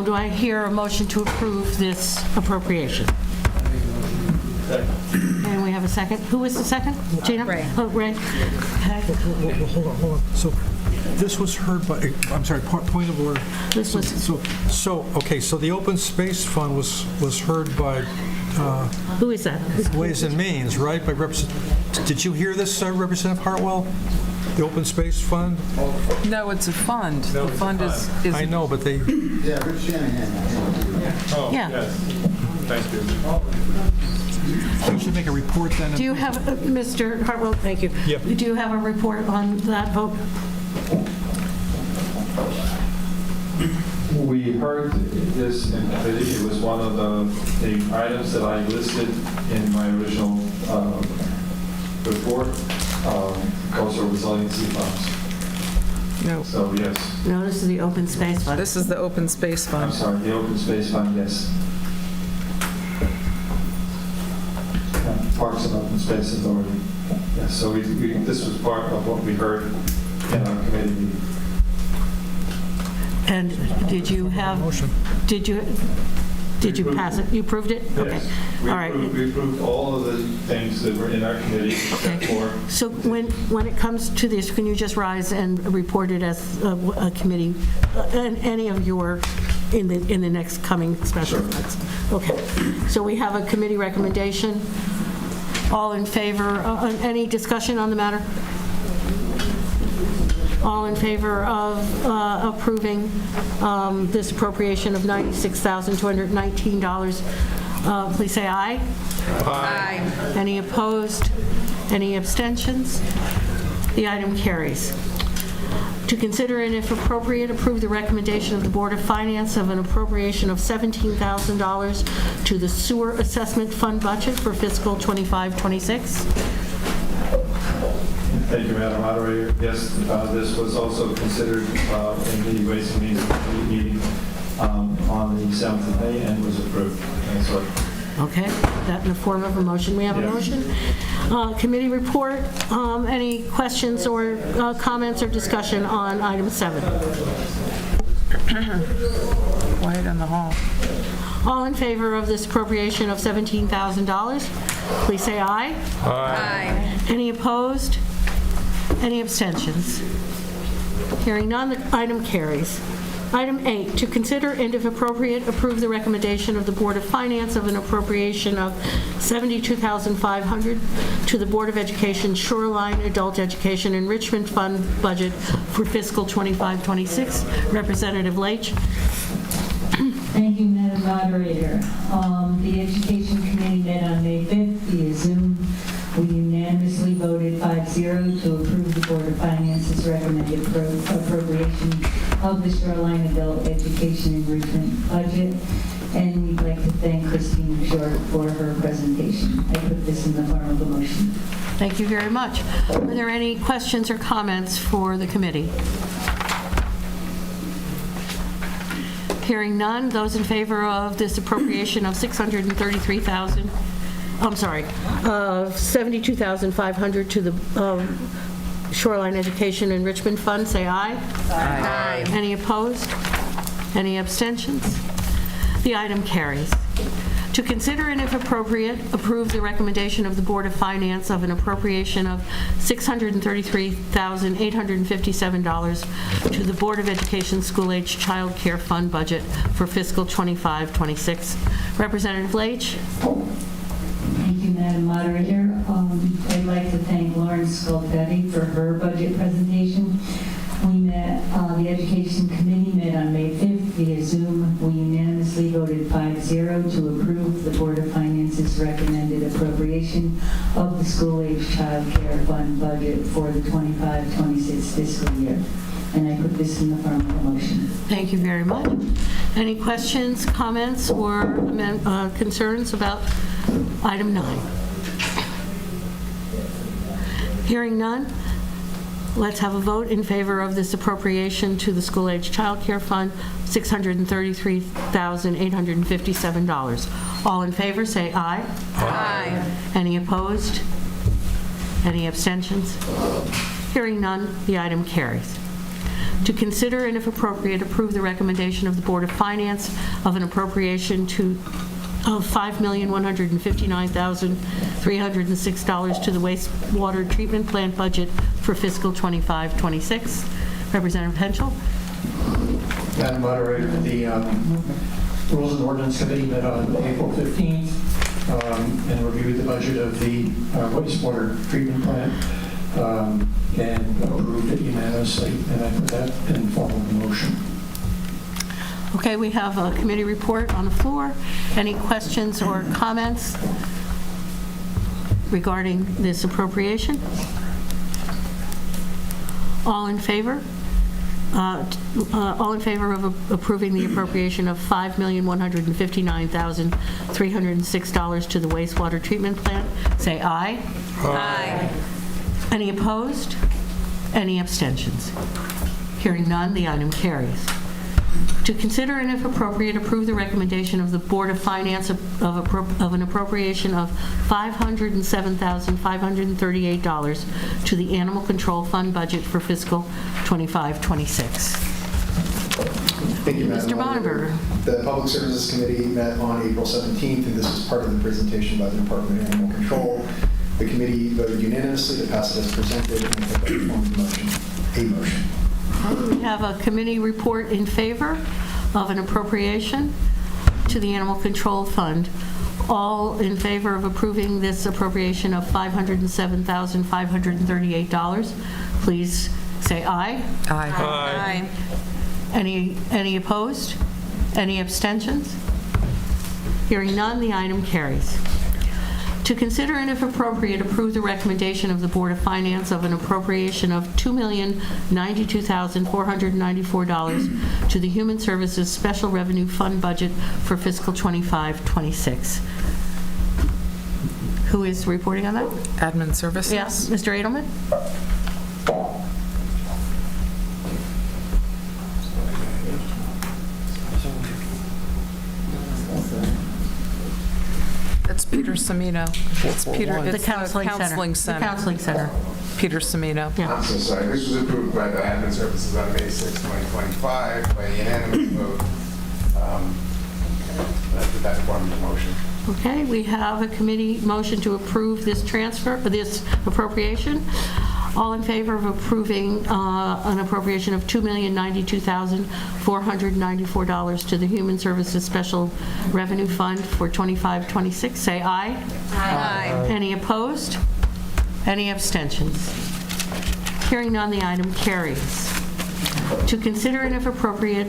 S2: Do I hear a motion to approve this appropriation? And we have a second. Who was the second? Gina? Ray. Oh, Ray. Okay.
S8: Hold on. So this was heard by, I'm sorry, point of order.
S2: This was...
S8: So the Open Space Fund was heard by...
S2: Who is that?
S8: Ways and Means, right? By Did you hear this, Representative Hartwell? The Open Space Fund?
S6: No, it's a fund. The fund is...
S8: I know, but they...
S18: Yeah, Rich Shanahan.
S4: Oh,
S2: Yeah.
S4: yes. Thank you.
S8: You should make a report then.
S2: Do you have, Mr. Hartwell, thank you.
S8: Yep.
S2: Do you have a report on that vote?
S4: We heard this in committee. It was one of the items that I listed in my original report, coastal resiliency funds.
S6: No.
S4: So, yes.
S2: No, this is the Open Space Fund.
S6: This is the Open Space Fund.
S4: I'm sorry, the Open Space Fund, yes. Parks and Open Space Authority. Yes, so this was part of what we heard in our committee meeting.
S2: And did you have...
S8: Motion.
S2: Did you pass it? You approved it? Okay.
S4: Yes.
S2: All right.
S4: We approved all of the things that were in our committee.
S2: Okay. So when it comes to this, can you just rise and report it as a committee, and any of your, in the next coming special funds? Okay. So we have a committee recommendation. All in favor, any discussion on the matter? All in favor of approving this appropriation of $96,219, please say aye.
S1: Aye.
S2: Any opposed? Any abstentions? The item carries. To consider and if appropriate, approve the recommendation of the Board of Finance of an appropriation of $17,000 to the Sewer Assessment Fund budget for fiscal 25-26.
S4: Thank you, Madam Moderator. Yes, this was also considered in the Ways and Means Committee meeting on the 7th of May and was approved. And so,
S2: Okay, that in the form of a motion. We have a motion. Committee report. Any questions or comments or discussion on item 7?
S6: Quiet in the hall.
S2: All in favor of this appropriation of $17,000, please say aye.
S1: Aye.
S2: Any opposed? Any abstentions? Hearing none, the item carries. Item 8, to consider and if appropriate, approve the recommendation of the Board of Finance of an appropriation of $72,500 to the Board of Education Shoreline Adult Education Enrichment Fund budget for fiscal 25-26. Representative Leach.
S11: Thank you, Madam Moderator. The Education Committee met on May 5th via Zoom. We unanimously voted 5-0 to approve the Board of Finance's recommended appropriation of the Shoreline Adult Education Enrichment budget. And we'd like to thank Christine Short for her presentation. I put this in the form of a motion.
S2: Thank you very much. Are there any questions or comments for the committee? Hearing none, those in favor of this appropriation of $72,500 to the Shoreline Education Enrichment Fund, say aye.
S1: Aye.
S2: Any opposed? Any abstentions? The item carries. To consider and if appropriate, approve the recommendation of the Board of Finance of an appropriation of $633,857 to the Board of Education School-Age Child Care Fund budget for fiscal 25-26. Representative Leach.
S11: Thank you, Madam Moderator. I'd like to thank Lauren Scolpetti for her budget presentation. We met, the Education Committee met on May 5th via Zoom. We unanimously voted 5-0 to approve the Board of Finance's recommended appropriation of the School-Age Child Care Fund budget for the 25-26 fiscal year. And I put this in the form of a motion.
S2: Thank you very much. Any questions, comments, or concerns about item 9? Hearing none, Let's have a vote in favor of this appropriation to the School-Age Child Care Fund, $633,857. All in favor, say aye.
S1: Aye.
S2: Any opposed? Any abstentions? Hearing none, the item carries. To consider and if appropriate, approve the recommendation of the Board of Finance of an appropriation of $5,159,306 to the wastewater treatment plant budget for fiscal 25-26. Representative Henschel.
S7: Madam Moderator, the Rules and Ordinance Committee met on April 15th and reviewed the budget of the wastewater treatment plant and approved it unanimously, and I put that in form of a motion.
S2: Okay, we have a committee report on the floor. Any questions or comments regarding this appropriation? All in favor? All in favor of approving the appropriation of $5,159,306 to the wastewater treatment plant, say aye.
S1: Aye.
S2: Any opposed? Any abstentions? Hearing none, the item carries. To consider and if appropriate, approve the recommendation of the Board of Finance of an appropriation of $507,538 to the Animal Control Fund budget for fiscal 25-26.
S13: Thank you, Madam
S2: Mr.
S13: Moderator.
S2: Branford.
S13: The Public Services Committee met on April 17th, and this is part of the presentation by the Department of Animal Control. The committee voted unanimously to pass it as presented and put that in form of a motion.
S2: We have a committee report in favor of an appropriation to the Animal Control Fund. All in favor of approving this appropriation of $507,538, please say aye.
S6: Aye.
S2: Any opposed? Any abstentions? Hearing none, the item carries. To consider and if appropriate, approve the recommendation of the Board of Finance of an appropriation of $2,092,494 to the Human Services Special Revenue Fund budget for fiscal 25-26. Who is reporting on that?
S6: Admin Services?
S2: Yes, Mr. Edelman?
S6: It's Peter Semino. It's Peter.
S2: The
S6: It's
S2: Counseling Center. The Counseling Center.
S6: Peter Semino.
S2: Yeah.
S14: I'm so sorry. This was approved by the Admin Services on May 6, 2025 by a unanimous vote. That's that form of the motion.
S2: Okay, we have a committee motion to approve this transfer, this appropriation. All in favor of approving an appropriation of $2,092,494 to the Human Services Special Revenue Fund for 25-26, say aye.
S1: Aye.
S2: Any opposed? Any abstentions? Hearing none, the item carries. To consider and if appropriate,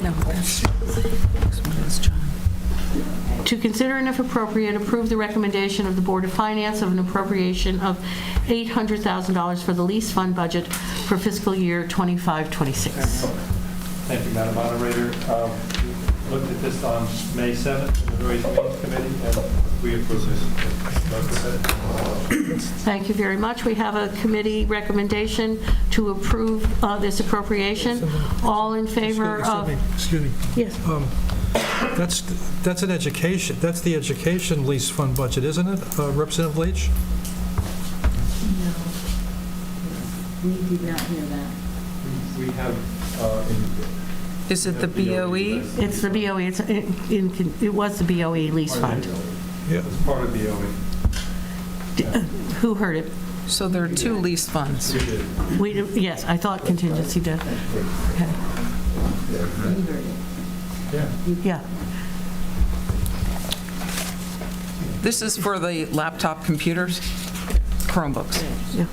S2: to consider and if appropriate, approve the recommendation of the Board of Finance of an appropriation of $800,000 for the lease fund budget for fiscal year 25-26.
S4: Thank you, Madam Moderator. We looked at this on May 7th in the Ways and Means Committee, and we approved this.
S2: Thank you very much. We have a committee recommendation to approve this appropriation. All in favor of...
S8: Excuse me.
S2: Yes.
S8: That's an education, that's the education lease fund budget, isn't it, Representative Leach?
S11: No. We did not hear that.
S4: We have
S6: Is it the BOE?
S2: It's the BOE. It was the BOE lease fund.
S8: Yeah.
S4: It's part of BOE.
S2: Who heard it?
S6: So there are two lease funds.
S2: Yes, I thought contingency did. Okay. Yeah.
S6: This is for the laptop computers, Chromebooks.
S2: Yeah.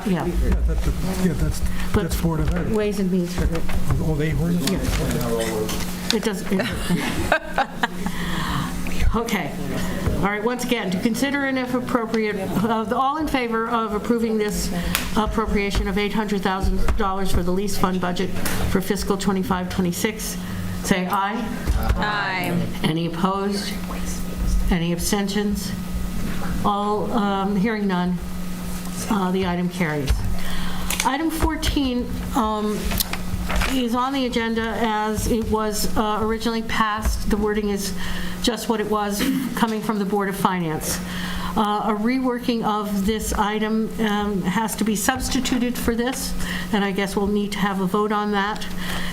S2: Yeah.
S8: That's Board of Ed.
S2: Ways and Means heard it.
S8: Oh, they heard it?
S2: Yeah. It doesn't. Okay. All right, once again, to consider and if appropriate, all in favor of approving this appropriation of $800,000 for the lease fund budget for fiscal 25-26, say aye.
S1: Aye.
S2: Any opposed? Any abstentions? All, hearing none, the item carries. Item 14 is on the agenda as it was originally passed. The wording is just what it was coming from the Board of Finance. A reworking of this item has to be substituted for this, and I guess we'll need to have a vote on that.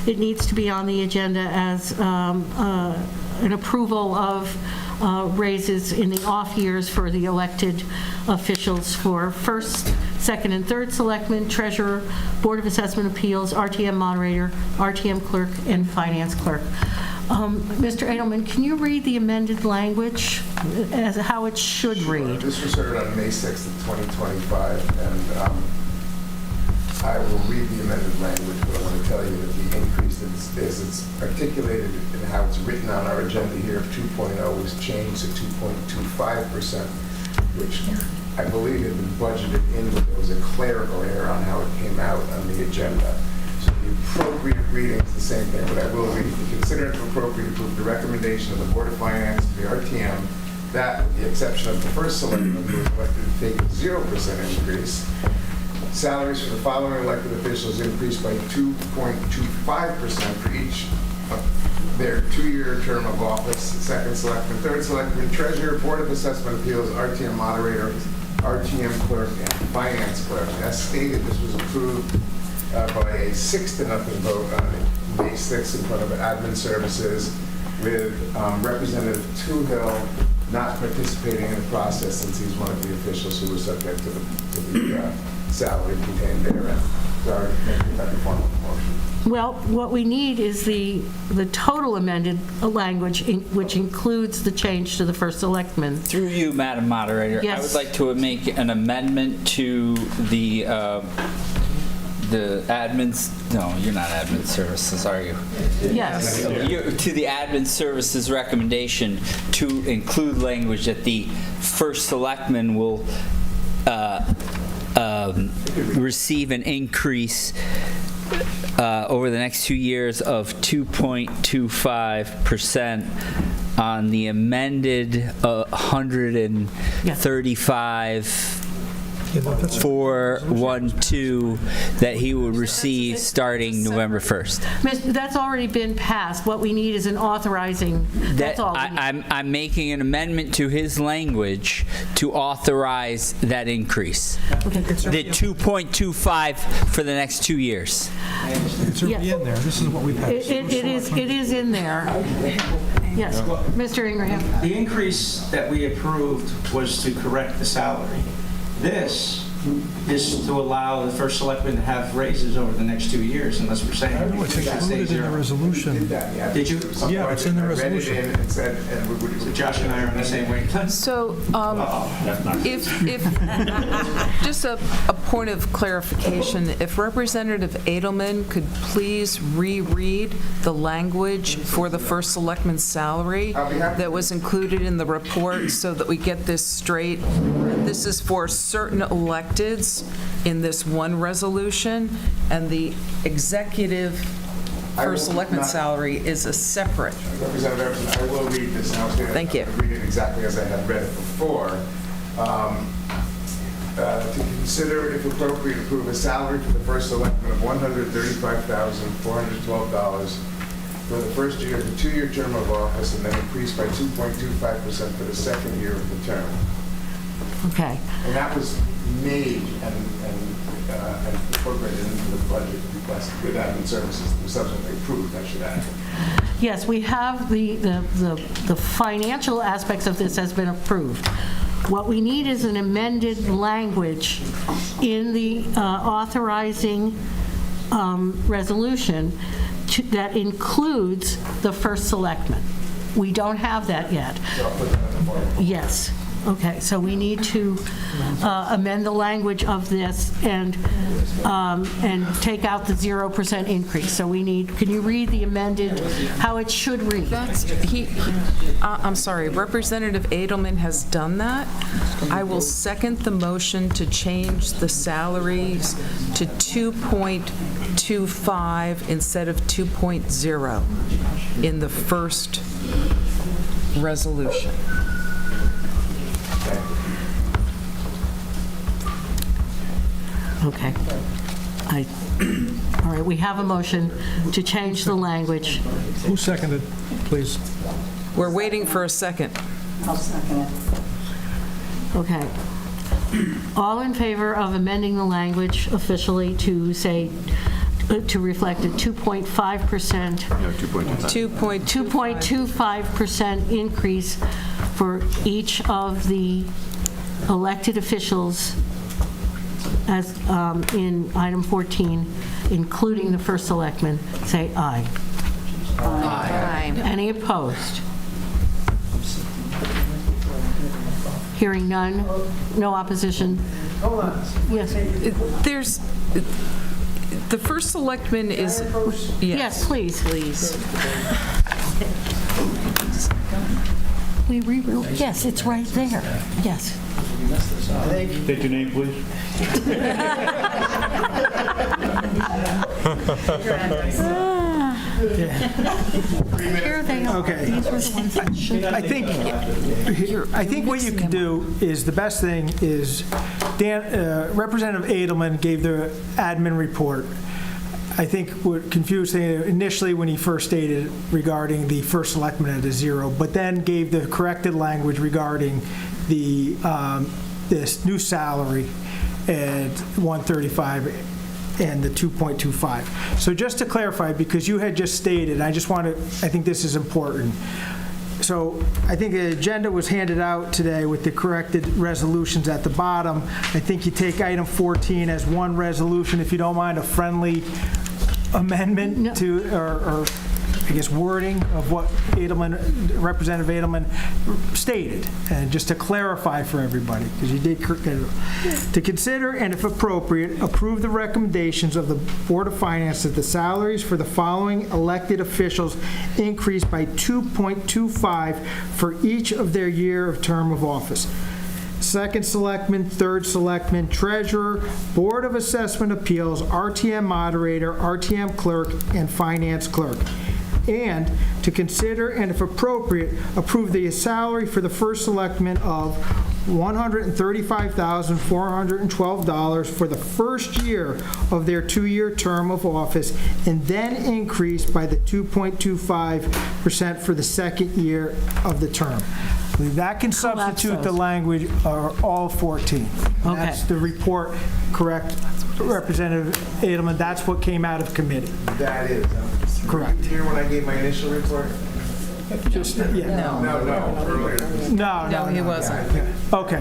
S2: It needs to be on the agenda as an approval of raises in the off years for the elected officials for first, second, and third selectmen, treasurer, Board of Assessment Appeals, RTM moderator, RTM clerk, and finance clerk. Mr. Edelman, can you read the amended language as how it should read?
S14: This was heard on May 6th of 2025, and I will read the amended language, but I want to tell you that the increase as it's articulated and how it's written on our agenda here of 2.0 was changed to 2.25%, which I believe had been budgeted in, but there was a clerical error on how it came out on the agenda. So the appropriate reading is the same thing, but I will read it. Consider it appropriate to approve the recommendation of the Board of Finance to the RTM that, with the exception of the first selectman who was elected to take a 0% increase, salaries for the following elected officials increased by 2.25% for each of their 2-year term of office: second selectman, third selectman, treasurer, Board of Assessment Appeals, RTM moderator, RTM clerk, and finance clerk. As stated, this was approved by a 6-0 vote on May 6th in front of Admin Services, with Representative Toohill not participating in the process since he's one of the officials who was subject to the salary contained therein. Sorry, that form of the motion.
S2: Well, what we need is the total amended language, which includes the change to the first selectman.
S10: Through you, Madam Moderator,
S2: Yes.
S10: I would like to make an amendment to the admins. No, you're not admin services, are you?
S2: Yes.
S10: To the admin services recommendation to include language that the first selectman will receive an increase over the next 2 years of 2.25% on the amended 135 412 that he would receive starting November 1st.
S2: That's already been passed. What we need is an authorizing. That's all we need.
S10: I'm making an amendment to his language to authorize that increase.
S2: Okay.
S10: The 2.25 for the next 2 years.
S8: It's already in there. This is what we passed.
S2: It is in there. Yes, Mr. Ingraham.
S3: The increase that we approved was to correct the salary. This is to allow the first selectman to have raises over the next 2 years, unless we're saying.
S8: No, it's included in the resolution.
S3: Did you?
S8: Yeah, it's in the resolution.
S14: I read it in and said,
S3: So Josh and I are on the same wavelength.
S6: So, if just a point of clarification, if Representative Edelman could please reread the language for the first selectman's salary that was included in the report so that we get this straight. This is for certain electeds in this one resolution, and the executive first selectman's salary is a separate.
S14: Representative Everson, I will read this now.
S6: Thank you.
S14: Read it exactly as I had read it before. To consider, if appropriate, approve a salary for the first selectman of $135,412 for the first year of the 2-year term of office, and then increase by 2.25% for the second year of the term.
S2: Okay.
S14: And that was made and incorporated into the budget request with admin services that was subsequently approved, I should add.
S2: Yes, we have the financial aspects of this has been approved. What we need is an amended language in the authorizing resolution that includes the first selectman. We don't have that yet.
S14: So I'll put that in the form.
S2: Yes. Okay, so we need to amend the language of this and take out the 0% increase. So we need, can you read the amended, how it should read?
S6: I'm sorry, Representative Edelman has done that. I will second the motion to change the salaries to 2.25 instead of 2.0 in the first resolution.
S2: Okay. All right, we have a motion to change the language.
S8: Who seconded, please?
S6: We're waiting for a second.
S11: I'll second it.
S2: Okay. All in favor of amending the language officially to say, to reflect a 2.5%, 2.25% increase for each of the elected officials as in item 14, including the first selectman, say aye.
S1: Aye.
S2: Any opposed? Hearing none, no opposition.
S21: Hold on.
S2: Yes.
S6: There's, the first selectman is,
S2: Yes, please. Yes, it's right there. Yes.
S22: State your name, please.
S2: Here they are.
S21: Okay.
S2: These were the ones that should
S21: I think what you can do is, the best thing is, Representative Edelman gave the admin report. I think what confused thing initially when he first stated regarding the first selectman at a 0, but then gave the corrected language regarding the this new salary at 135 and the 2.25. So just to clarify, because you had just stated, I think this is important. So I think the agenda was handed out today with the corrected resolutions at the bottom. I think you take item 14 as one resolution, if you don't mind, a friendly amendment to, or I guess wording of what Representative Edelman stated, and just to clarify for everybody, because you did, to consider and if appropriate, approve the recommendations of the Board of Finance that the salaries for the following elected officials increase by 2.25 for each of their year of term of office. Second selectman, third selectman, treasurer, Board of Assessment Appeals, RTM moderator, RTM clerk, and finance clerk. And to consider and if appropriate, approve the salary for the first selectman of $135,412 for the first year of their 2-year term of office, and then increase by the 2.25% for the second year of the term. That can substitute the language, all 14.
S2: Okay.
S21: That's the report, correct, Representative Edelman? That's what came out of committee.
S14: That is.
S21: Correct.
S14: Here when I gave my initial report?
S21: Just, yeah. No,
S6: he wasn't.
S21: Okay.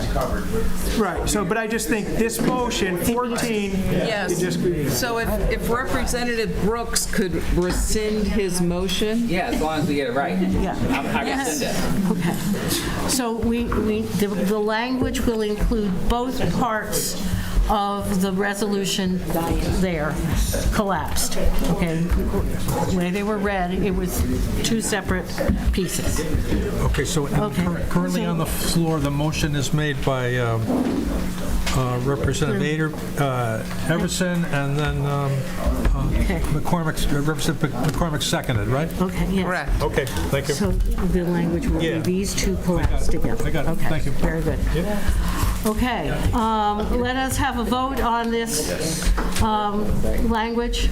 S21: Right, so, but I just think this motion, 14,
S6: Yes.
S21: it just,
S6: So if Representative Brooks could rescind his motion?
S10: Yeah, as long as we get it right.
S2: Yeah.
S10: I rescind it.
S2: Okay. So the language will include both parts of the resolution there collapsed. Okay. The way they were read, it was two separate pieces.
S8: Okay, so currently on the floor, the motion is made by Representative Everson, and then Representative McCormick seconded, right?
S2: Okay, yes.
S6: Correct.
S8: Okay, thank you.
S2: So the language will be these two collapsed together.
S8: I got it.
S2: Okay,
S8: Thank you.
S2: very good. Okay, let us have a vote on this language,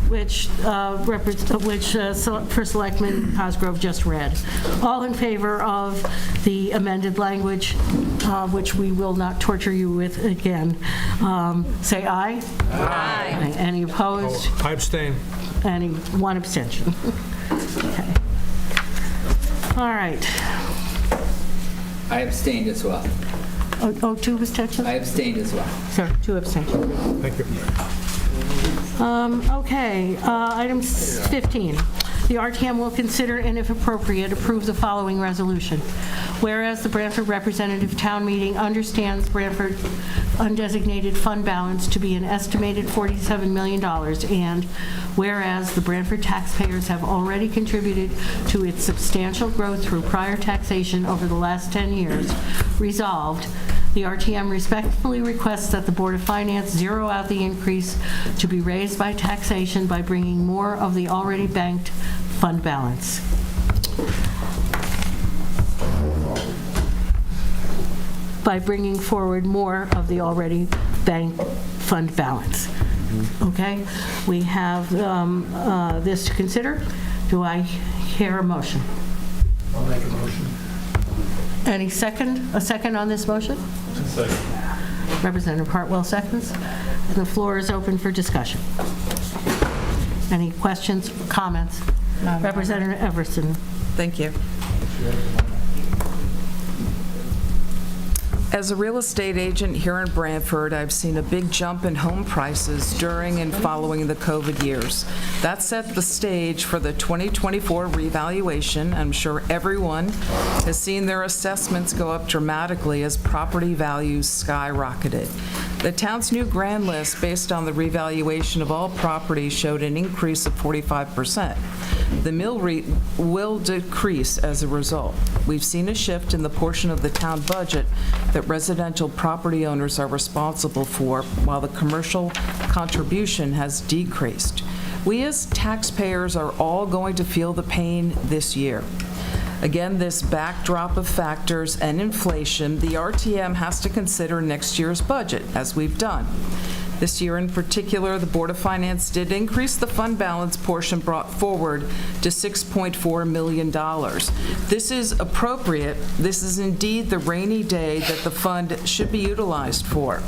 S2: which First Selectman Cosgrove just read. All in favor of the amended language, which we will not torture you with again, say aye.
S1: Aye.
S2: Any opposed?
S8: I abstain.
S2: Any, one abstention. Okay. All right.
S10: I abstained as well.
S2: Oh, two abstentions?
S10: I abstained as well.
S2: Sorry, two abstentions.
S8: Thank you.
S2: Okay, item 15. The RTM will consider and if appropriate, approve the following resolution. Whereas the Branford Representative Town Meeting understands Branford undesignated fund balance to be an estimated $47 million, and whereas the Branford taxpayers have already contributed to its substantial growth through prior taxation over the last 10 years, resolved, the RTM respectfully requests that the Board of Finance zero out the increase to be raised by taxation by bringing more of the already banked fund balance. By bringing forward more of the already banked fund balance. Okay, we have this to consider. Do I hear a motion?
S21: I'll make a motion.
S2: Any second? A second on this motion?
S4: Second.
S2: Representative Hartwell seconds. And the floor is open for discussion. Any questions, comments? Representative Everson.
S6: Thank you. As a real estate agent here in Branford, I've seen a big jump in home prices during and following the COVID years. That set the stage for the 2024 revaluation. I'm sure everyone has seen their assessments go up dramatically as property values skyrocketed. The town's new grand list, based on the revaluation of all properties, showed an increase of 45%. The mill rate will decrease as a result. We've seen a shift in the portion of the town budget that residential property owners are responsible for, while the commercial contribution has decreased. We as taxpayers are all going to feel the pain this year. Again, this backdrop of factors and inflation, the RTM has to consider next year's budget, as we've done. This year in particular, the Board of Finance did increase the fund balance portion brought forward to $6.4 million. This is appropriate. This is indeed the rainy day that the fund should be utilized for.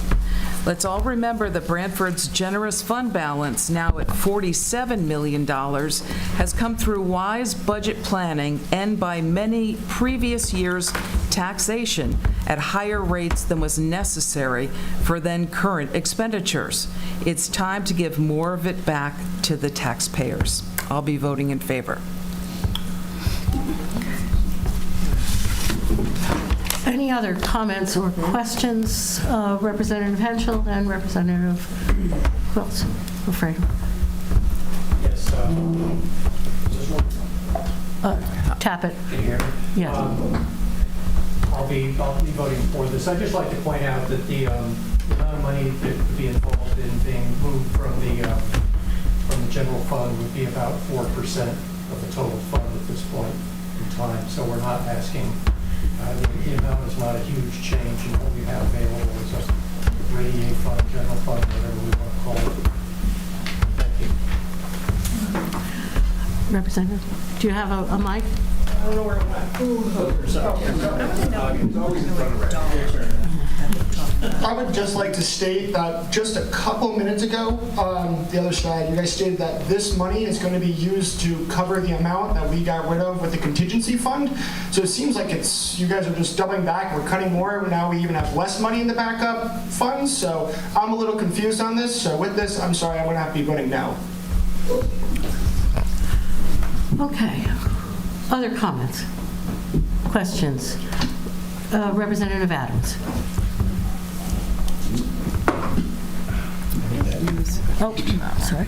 S6: Let's all remember that Branford's generous fund balance, now at $47 million, has come through wise budget planning and by many previous years' taxation at higher rates than was necessary for then current expenditures. It's time to give more of it back to the taxpayers. I'll be voting in favor.
S2: Any other comments or questions? Representative Henschel and Representative, who else? Afraid.
S7: Yes.
S2: Tap it.
S7: Can you hear me?
S2: Yes.
S7: I'll be voting for this. I'd just like to point out that the amount of money that would be involved in being moved from the general fund would be about 4% of the total fund at this point in time. So we're not asking. The amount is not a huge change in what we have available as a rainy fund, general fund, whatever we want to call it. Thank you.
S2: Representative, do you have a mic?
S7: I don't know where it went.
S5: I would just like to state that just a couple minutes ago, the other side, you guys stated that this money is going to be used to cover the amount that we got rid of with the contingency fund. So it seems like you guys are just doubling back. We're cutting more. Now we even have less money in the backup funds. So I'm a little confused on this. So with this, I'm sorry, I'm going to have to be voting no.
S2: Okay. Other comments? Questions? Representative Adams. Oh, sorry.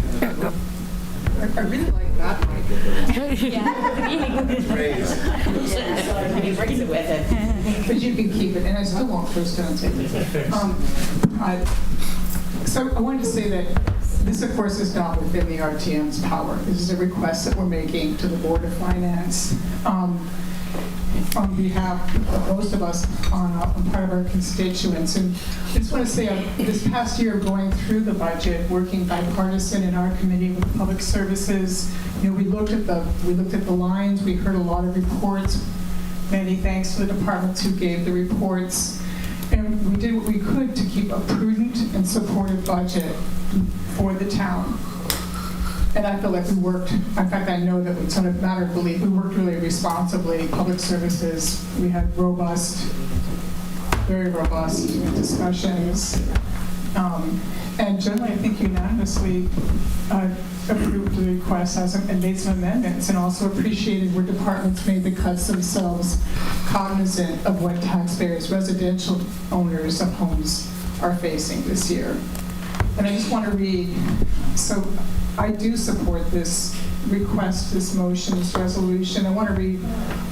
S20: I really like that mic.
S15: He brings it with him.
S20: But you can keep it, and I still won't first down take it. So I wanted to say that this, of course, is not within the RTM's power. This is a request that we're making to the Board of Finance on behalf of most of us on part of our constituents. And I just want to say, this past year, going through the budget, working bipartisan in our committee with public services, we looked at the lines. We heard a lot of reports. Many thanks to the departments who gave the reports. And we did what we could to keep a prudent and supportive budget for the town. And I feel like we worked, in fact, I know that it's not a matter of belief, we worked really responsibly. Public services, we had very robust discussions. And generally, I think unanimously approved the request and made some amendments, and also appreciated where departments made the cuts themselves, cognizant of what taxpayers, residential owners of homes are facing this year. And I just want to read, so I do support this request, this motion, this resolution. I want to read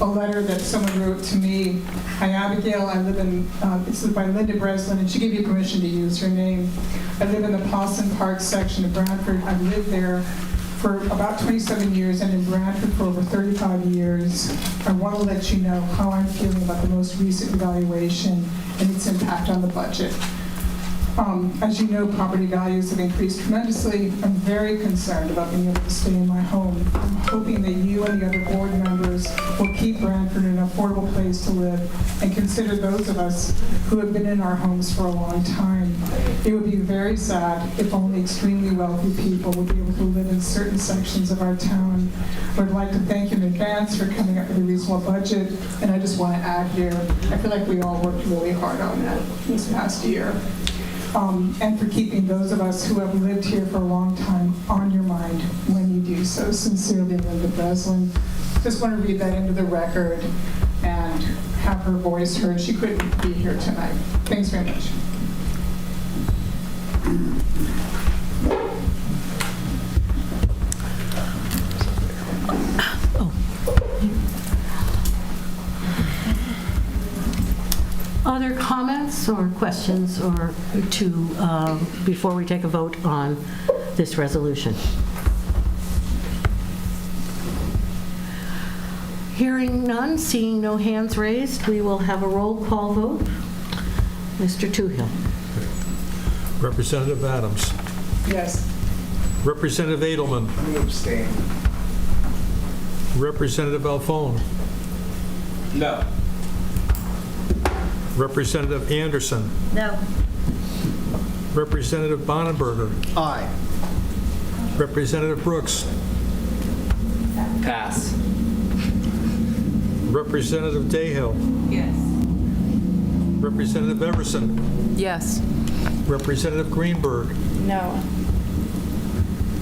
S20: a letter that someone wrote to me. Hi, Abigail. I live in, it's by Linda Breslin, and she gave you permission to use her name. I live in the Paulson Park section of Branford. I've lived there for about 27 years and in Branford for over 35 years. I want to let you know how I'm feeling about the most recent evaluation and its impact on the budget. As you know, property values have increased tremendously. I'm very concerned about being able to stay in my home. I'm hoping that you and the other board members will keep Branford an affordable place to live and consider those of us who have been in our homes for a long time. It would be very sad if only extremely wealthy people would be able to live in certain sections of our town. I would like to thank you in advance for coming up with a reasonable budget, and I just want to add here, I feel like we all worked really hard on that this past year. And for keeping those of us who have lived here for a long time on your mind when you do so. Sincerely, Linda Breslin. Just want to read that into the record and have her voice heard. She couldn't be here tonight. Thanks very much.
S2: Other comments or questions or before we take a vote on this resolution? Hearing none, seeing no hands raised, we will have a roll call vote. Mr. Toohill.
S8: Representative Adams.
S20: Yes.
S8: Representative Edelman.
S14: I'm going to abstain.
S8: Representative Alphone.
S16: No.
S8: Representative Anderson.
S12: No.
S8: Representative Bonenberger.
S13: Aye.
S8: Representative Brooks.
S10: Pass.
S8: Representative Dayhill.
S1: Yes.
S8: Representative Everson.
S6: Yes.
S8: Representative Greenberg.
S15: No.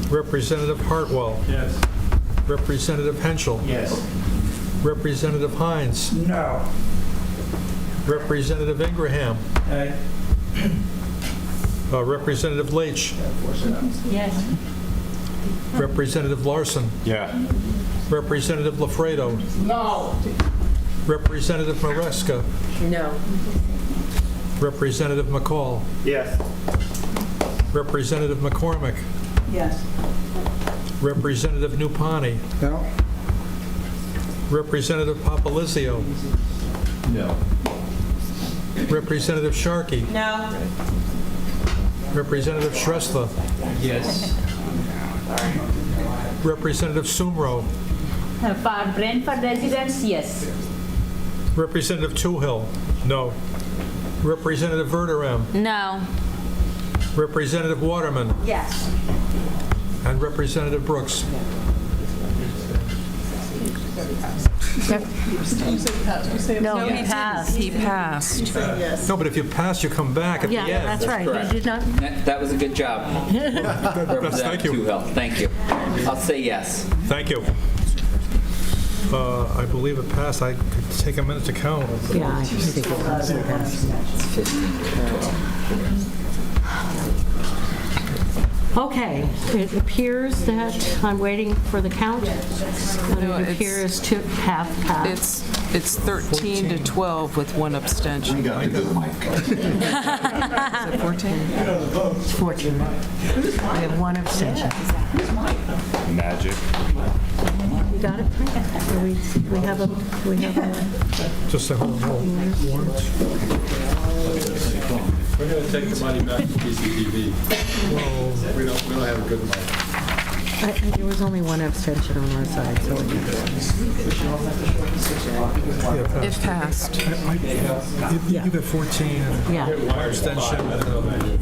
S8: Representative Hartwell.
S4: Yes.
S8: Representative Henschel.
S16: Yes.
S8: Representative Hines.
S16: No.
S8: Representative Ingraham.
S16: Aye.
S8: Representative Leach.
S15: Yes.
S8: Representative Larson.
S4: Yeah.
S8: Representative Lafredo.
S20: No.
S8: Representative Maresca.
S15: No.
S8: Representative McCall.
S16: Yes.
S8: Representative McCormick.
S15: Yes.
S8: Representative Nupani.
S13: No.
S8: Representative Papalizio.
S17: No.
S8: Representative Sharkey.
S15: No.
S8: Representative Shrestha.
S17: Yes.
S8: Representative Sumro.
S15: For Branford residents, yes.
S8: Representative Toohill. No. Representative Verderem.
S1: No.
S8: Representative Waterman.
S15: Yes.
S8: And Representative Brooks.
S2: No, he passed.
S6: He passed.
S8: No, but if you pass, you come back at the
S2: Yeah,
S8: end.
S2: that's right.
S10: correct.
S2: You did not.
S10: That was a good job.
S8: Thank you.
S10: Toohill. Thank you. I'll say yes.
S8: Thank you. I believe it passed. I could take a minute to count.
S2: Yeah, I think it was. It passed.
S10: 15 to 12.
S2: Okay, it appears that, I'm waiting for the count, but
S6: No,
S2: it
S6: it's-
S2: appears to have passed.
S6: It's 13 to 12 with one abstention.
S18: We got the good mic.
S6: Is it 14?
S2: It's 14. We have one abstention.
S4: Magic.
S2: You got it? We have a,
S8: Just a hold warrants.
S4: We're going to take the money back to PCTV. We don't have a good mic.
S2: there was only one abstention on our side, so
S6: It passed.
S8: You got 14 and
S2: yeah.
S8: one abstention,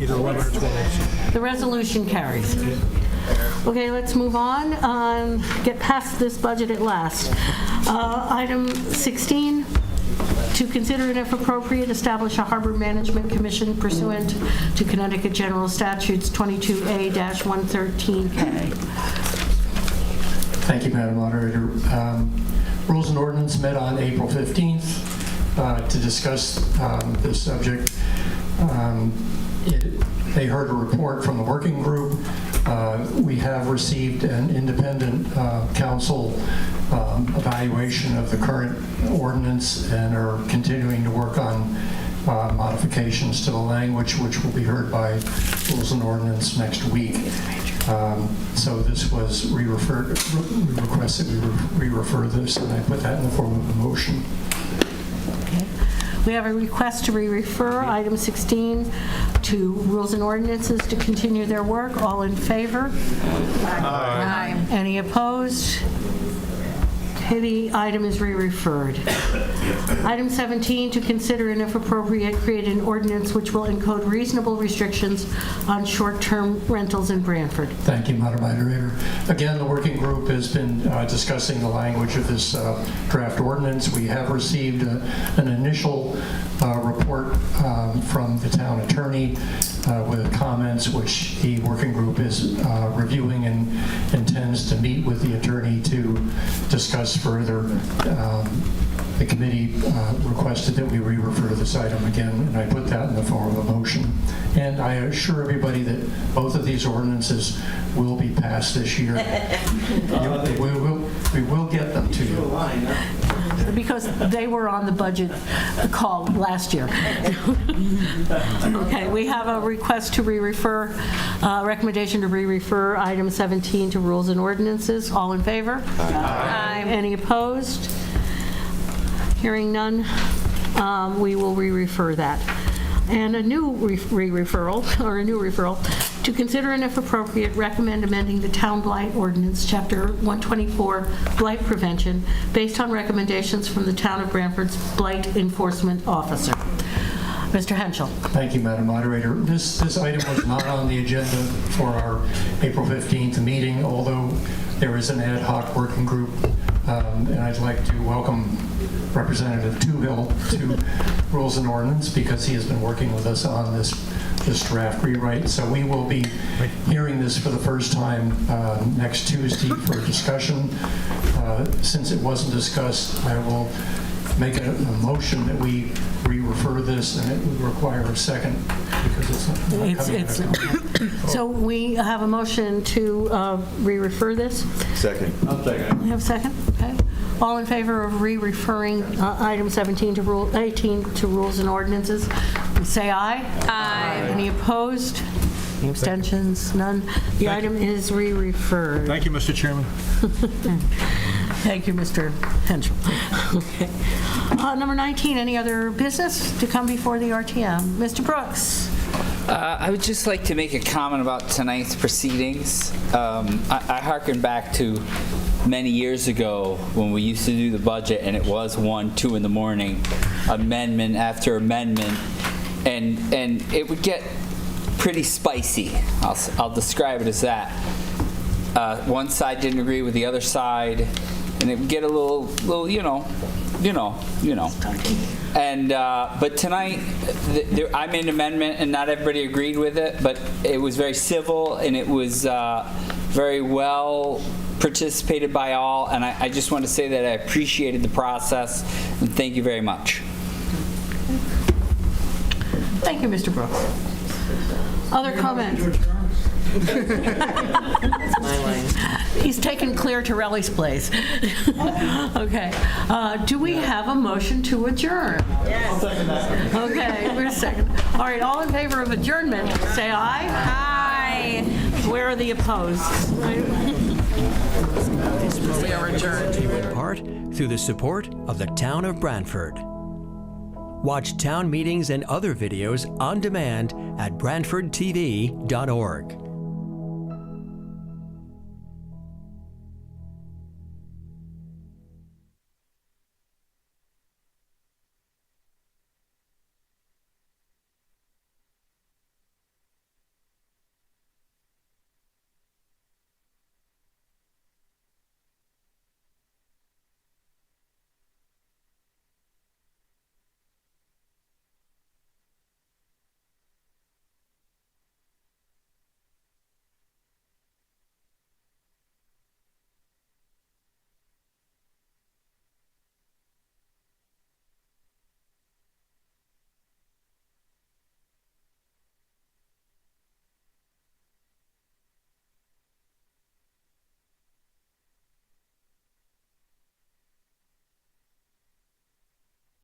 S8: either 11 or 12.
S2: The resolution carries. Okay, let's move on. Get past this budget at last. Item 16, to consider and if appropriate, establish a harbor management commission pursuant to Connecticut General Statutes 22A-113K.
S5: Thank you, Madam Moderator. Rules and Ordinance met on April 15th to discuss this subject. They heard a report from the working group. We have received an independent council evaluation of the current ordinance and are continuing to work on modifications to the language, which will be heard by Rules and Ordinance next week. So this was re-referred, we requested we re-refer this, and I put that in the form of a motion.
S2: Okay. We have a request to re-refer item 16 to Rules and Ordinances to continue their work. All in favor? Aye. Any opposed? The item is re-referred. Item 17, to consider and if appropriate, create an ordinance which will encode reasonable restrictions on short-term rentals in Branford.
S7: Thank you, Madam Moderator. Again, the working group has been discussing the language of this draft ordinance. We have received an initial report from the town attorney with comments, which the working group is reviewing and intends to meet with the attorney to discuss further. The committee requested that we re-refer this item again, and I put that in the form of a motion. And I assure everybody that both of these ordinances will be passed this year. We will get them to you.
S2: Because they were on the budget call last year. Okay, we have a request to re-refer, recommendation to re-refer item 17 to Rules and Ordinances. All in favor? Aye. Any opposed? Hearing none, we will re-refer that. And a new referral to consider and if appropriate recommend amending the Town Blight Ordinance, Chapter 124, Blight Prevention, based on recommendations from the Town of Branford's Blight Enforcement Officer. Mr. Henschel.
S7: Thank you, Madam Moderator. This item was not on the agenda for our April 15th meeting, although there is an ad hoc working group, and I'd like to welcome Representative Toohill to Rules and Ordinance because he has been working with us on this draft rewrite. So we will be hearing this for the first time next Tuesday for discussion. Since it wasn't discussed, I will make a motion that we re-refer this, and it would require a second because it's not coming out.
S2: So we have a motion to re-refer this.
S9: Second.
S2: We have a second? Okay. All in favor of re-referring item 17 to Rule 18 to Rules and Ordinances, say aye. Aye. Any opposed? Any abstentions? None. The item is re-referred.
S8: Thank you, Mr. Chairman.
S2: Thank you, Mr. Henschel. Okay. Number 19, any other business to come before the RTM? Mr. Brooks.
S10: I would just like to make a comment about tonight's proceedings. I hearken back to many years ago when we used to do the budget and it was 1, 2 in the morning, amendment after amendment, and it would get pretty spicy. I'll describe it as that. One side didn't agree with the other side, and it would get a little, you know. And but tonight, I made an amendment, and not everybody agreed with it, but it was very civil, and it was very well participated by all, and I just want to say that I appreciated the process, and thank you very much.
S2: Thank you, Mr. Brooks. Other comments? He's taken Claire Torelli's place. Okay. Do we have a motion to adjourn? Yes. Okay, we're second. All right, all in favor of adjournment, say aye. Aye. Where are the opposed?
S19: We are adjourned. In part through the support of the Town of Branford. Watch town meetings and other videos on demand at BranfordTV.org.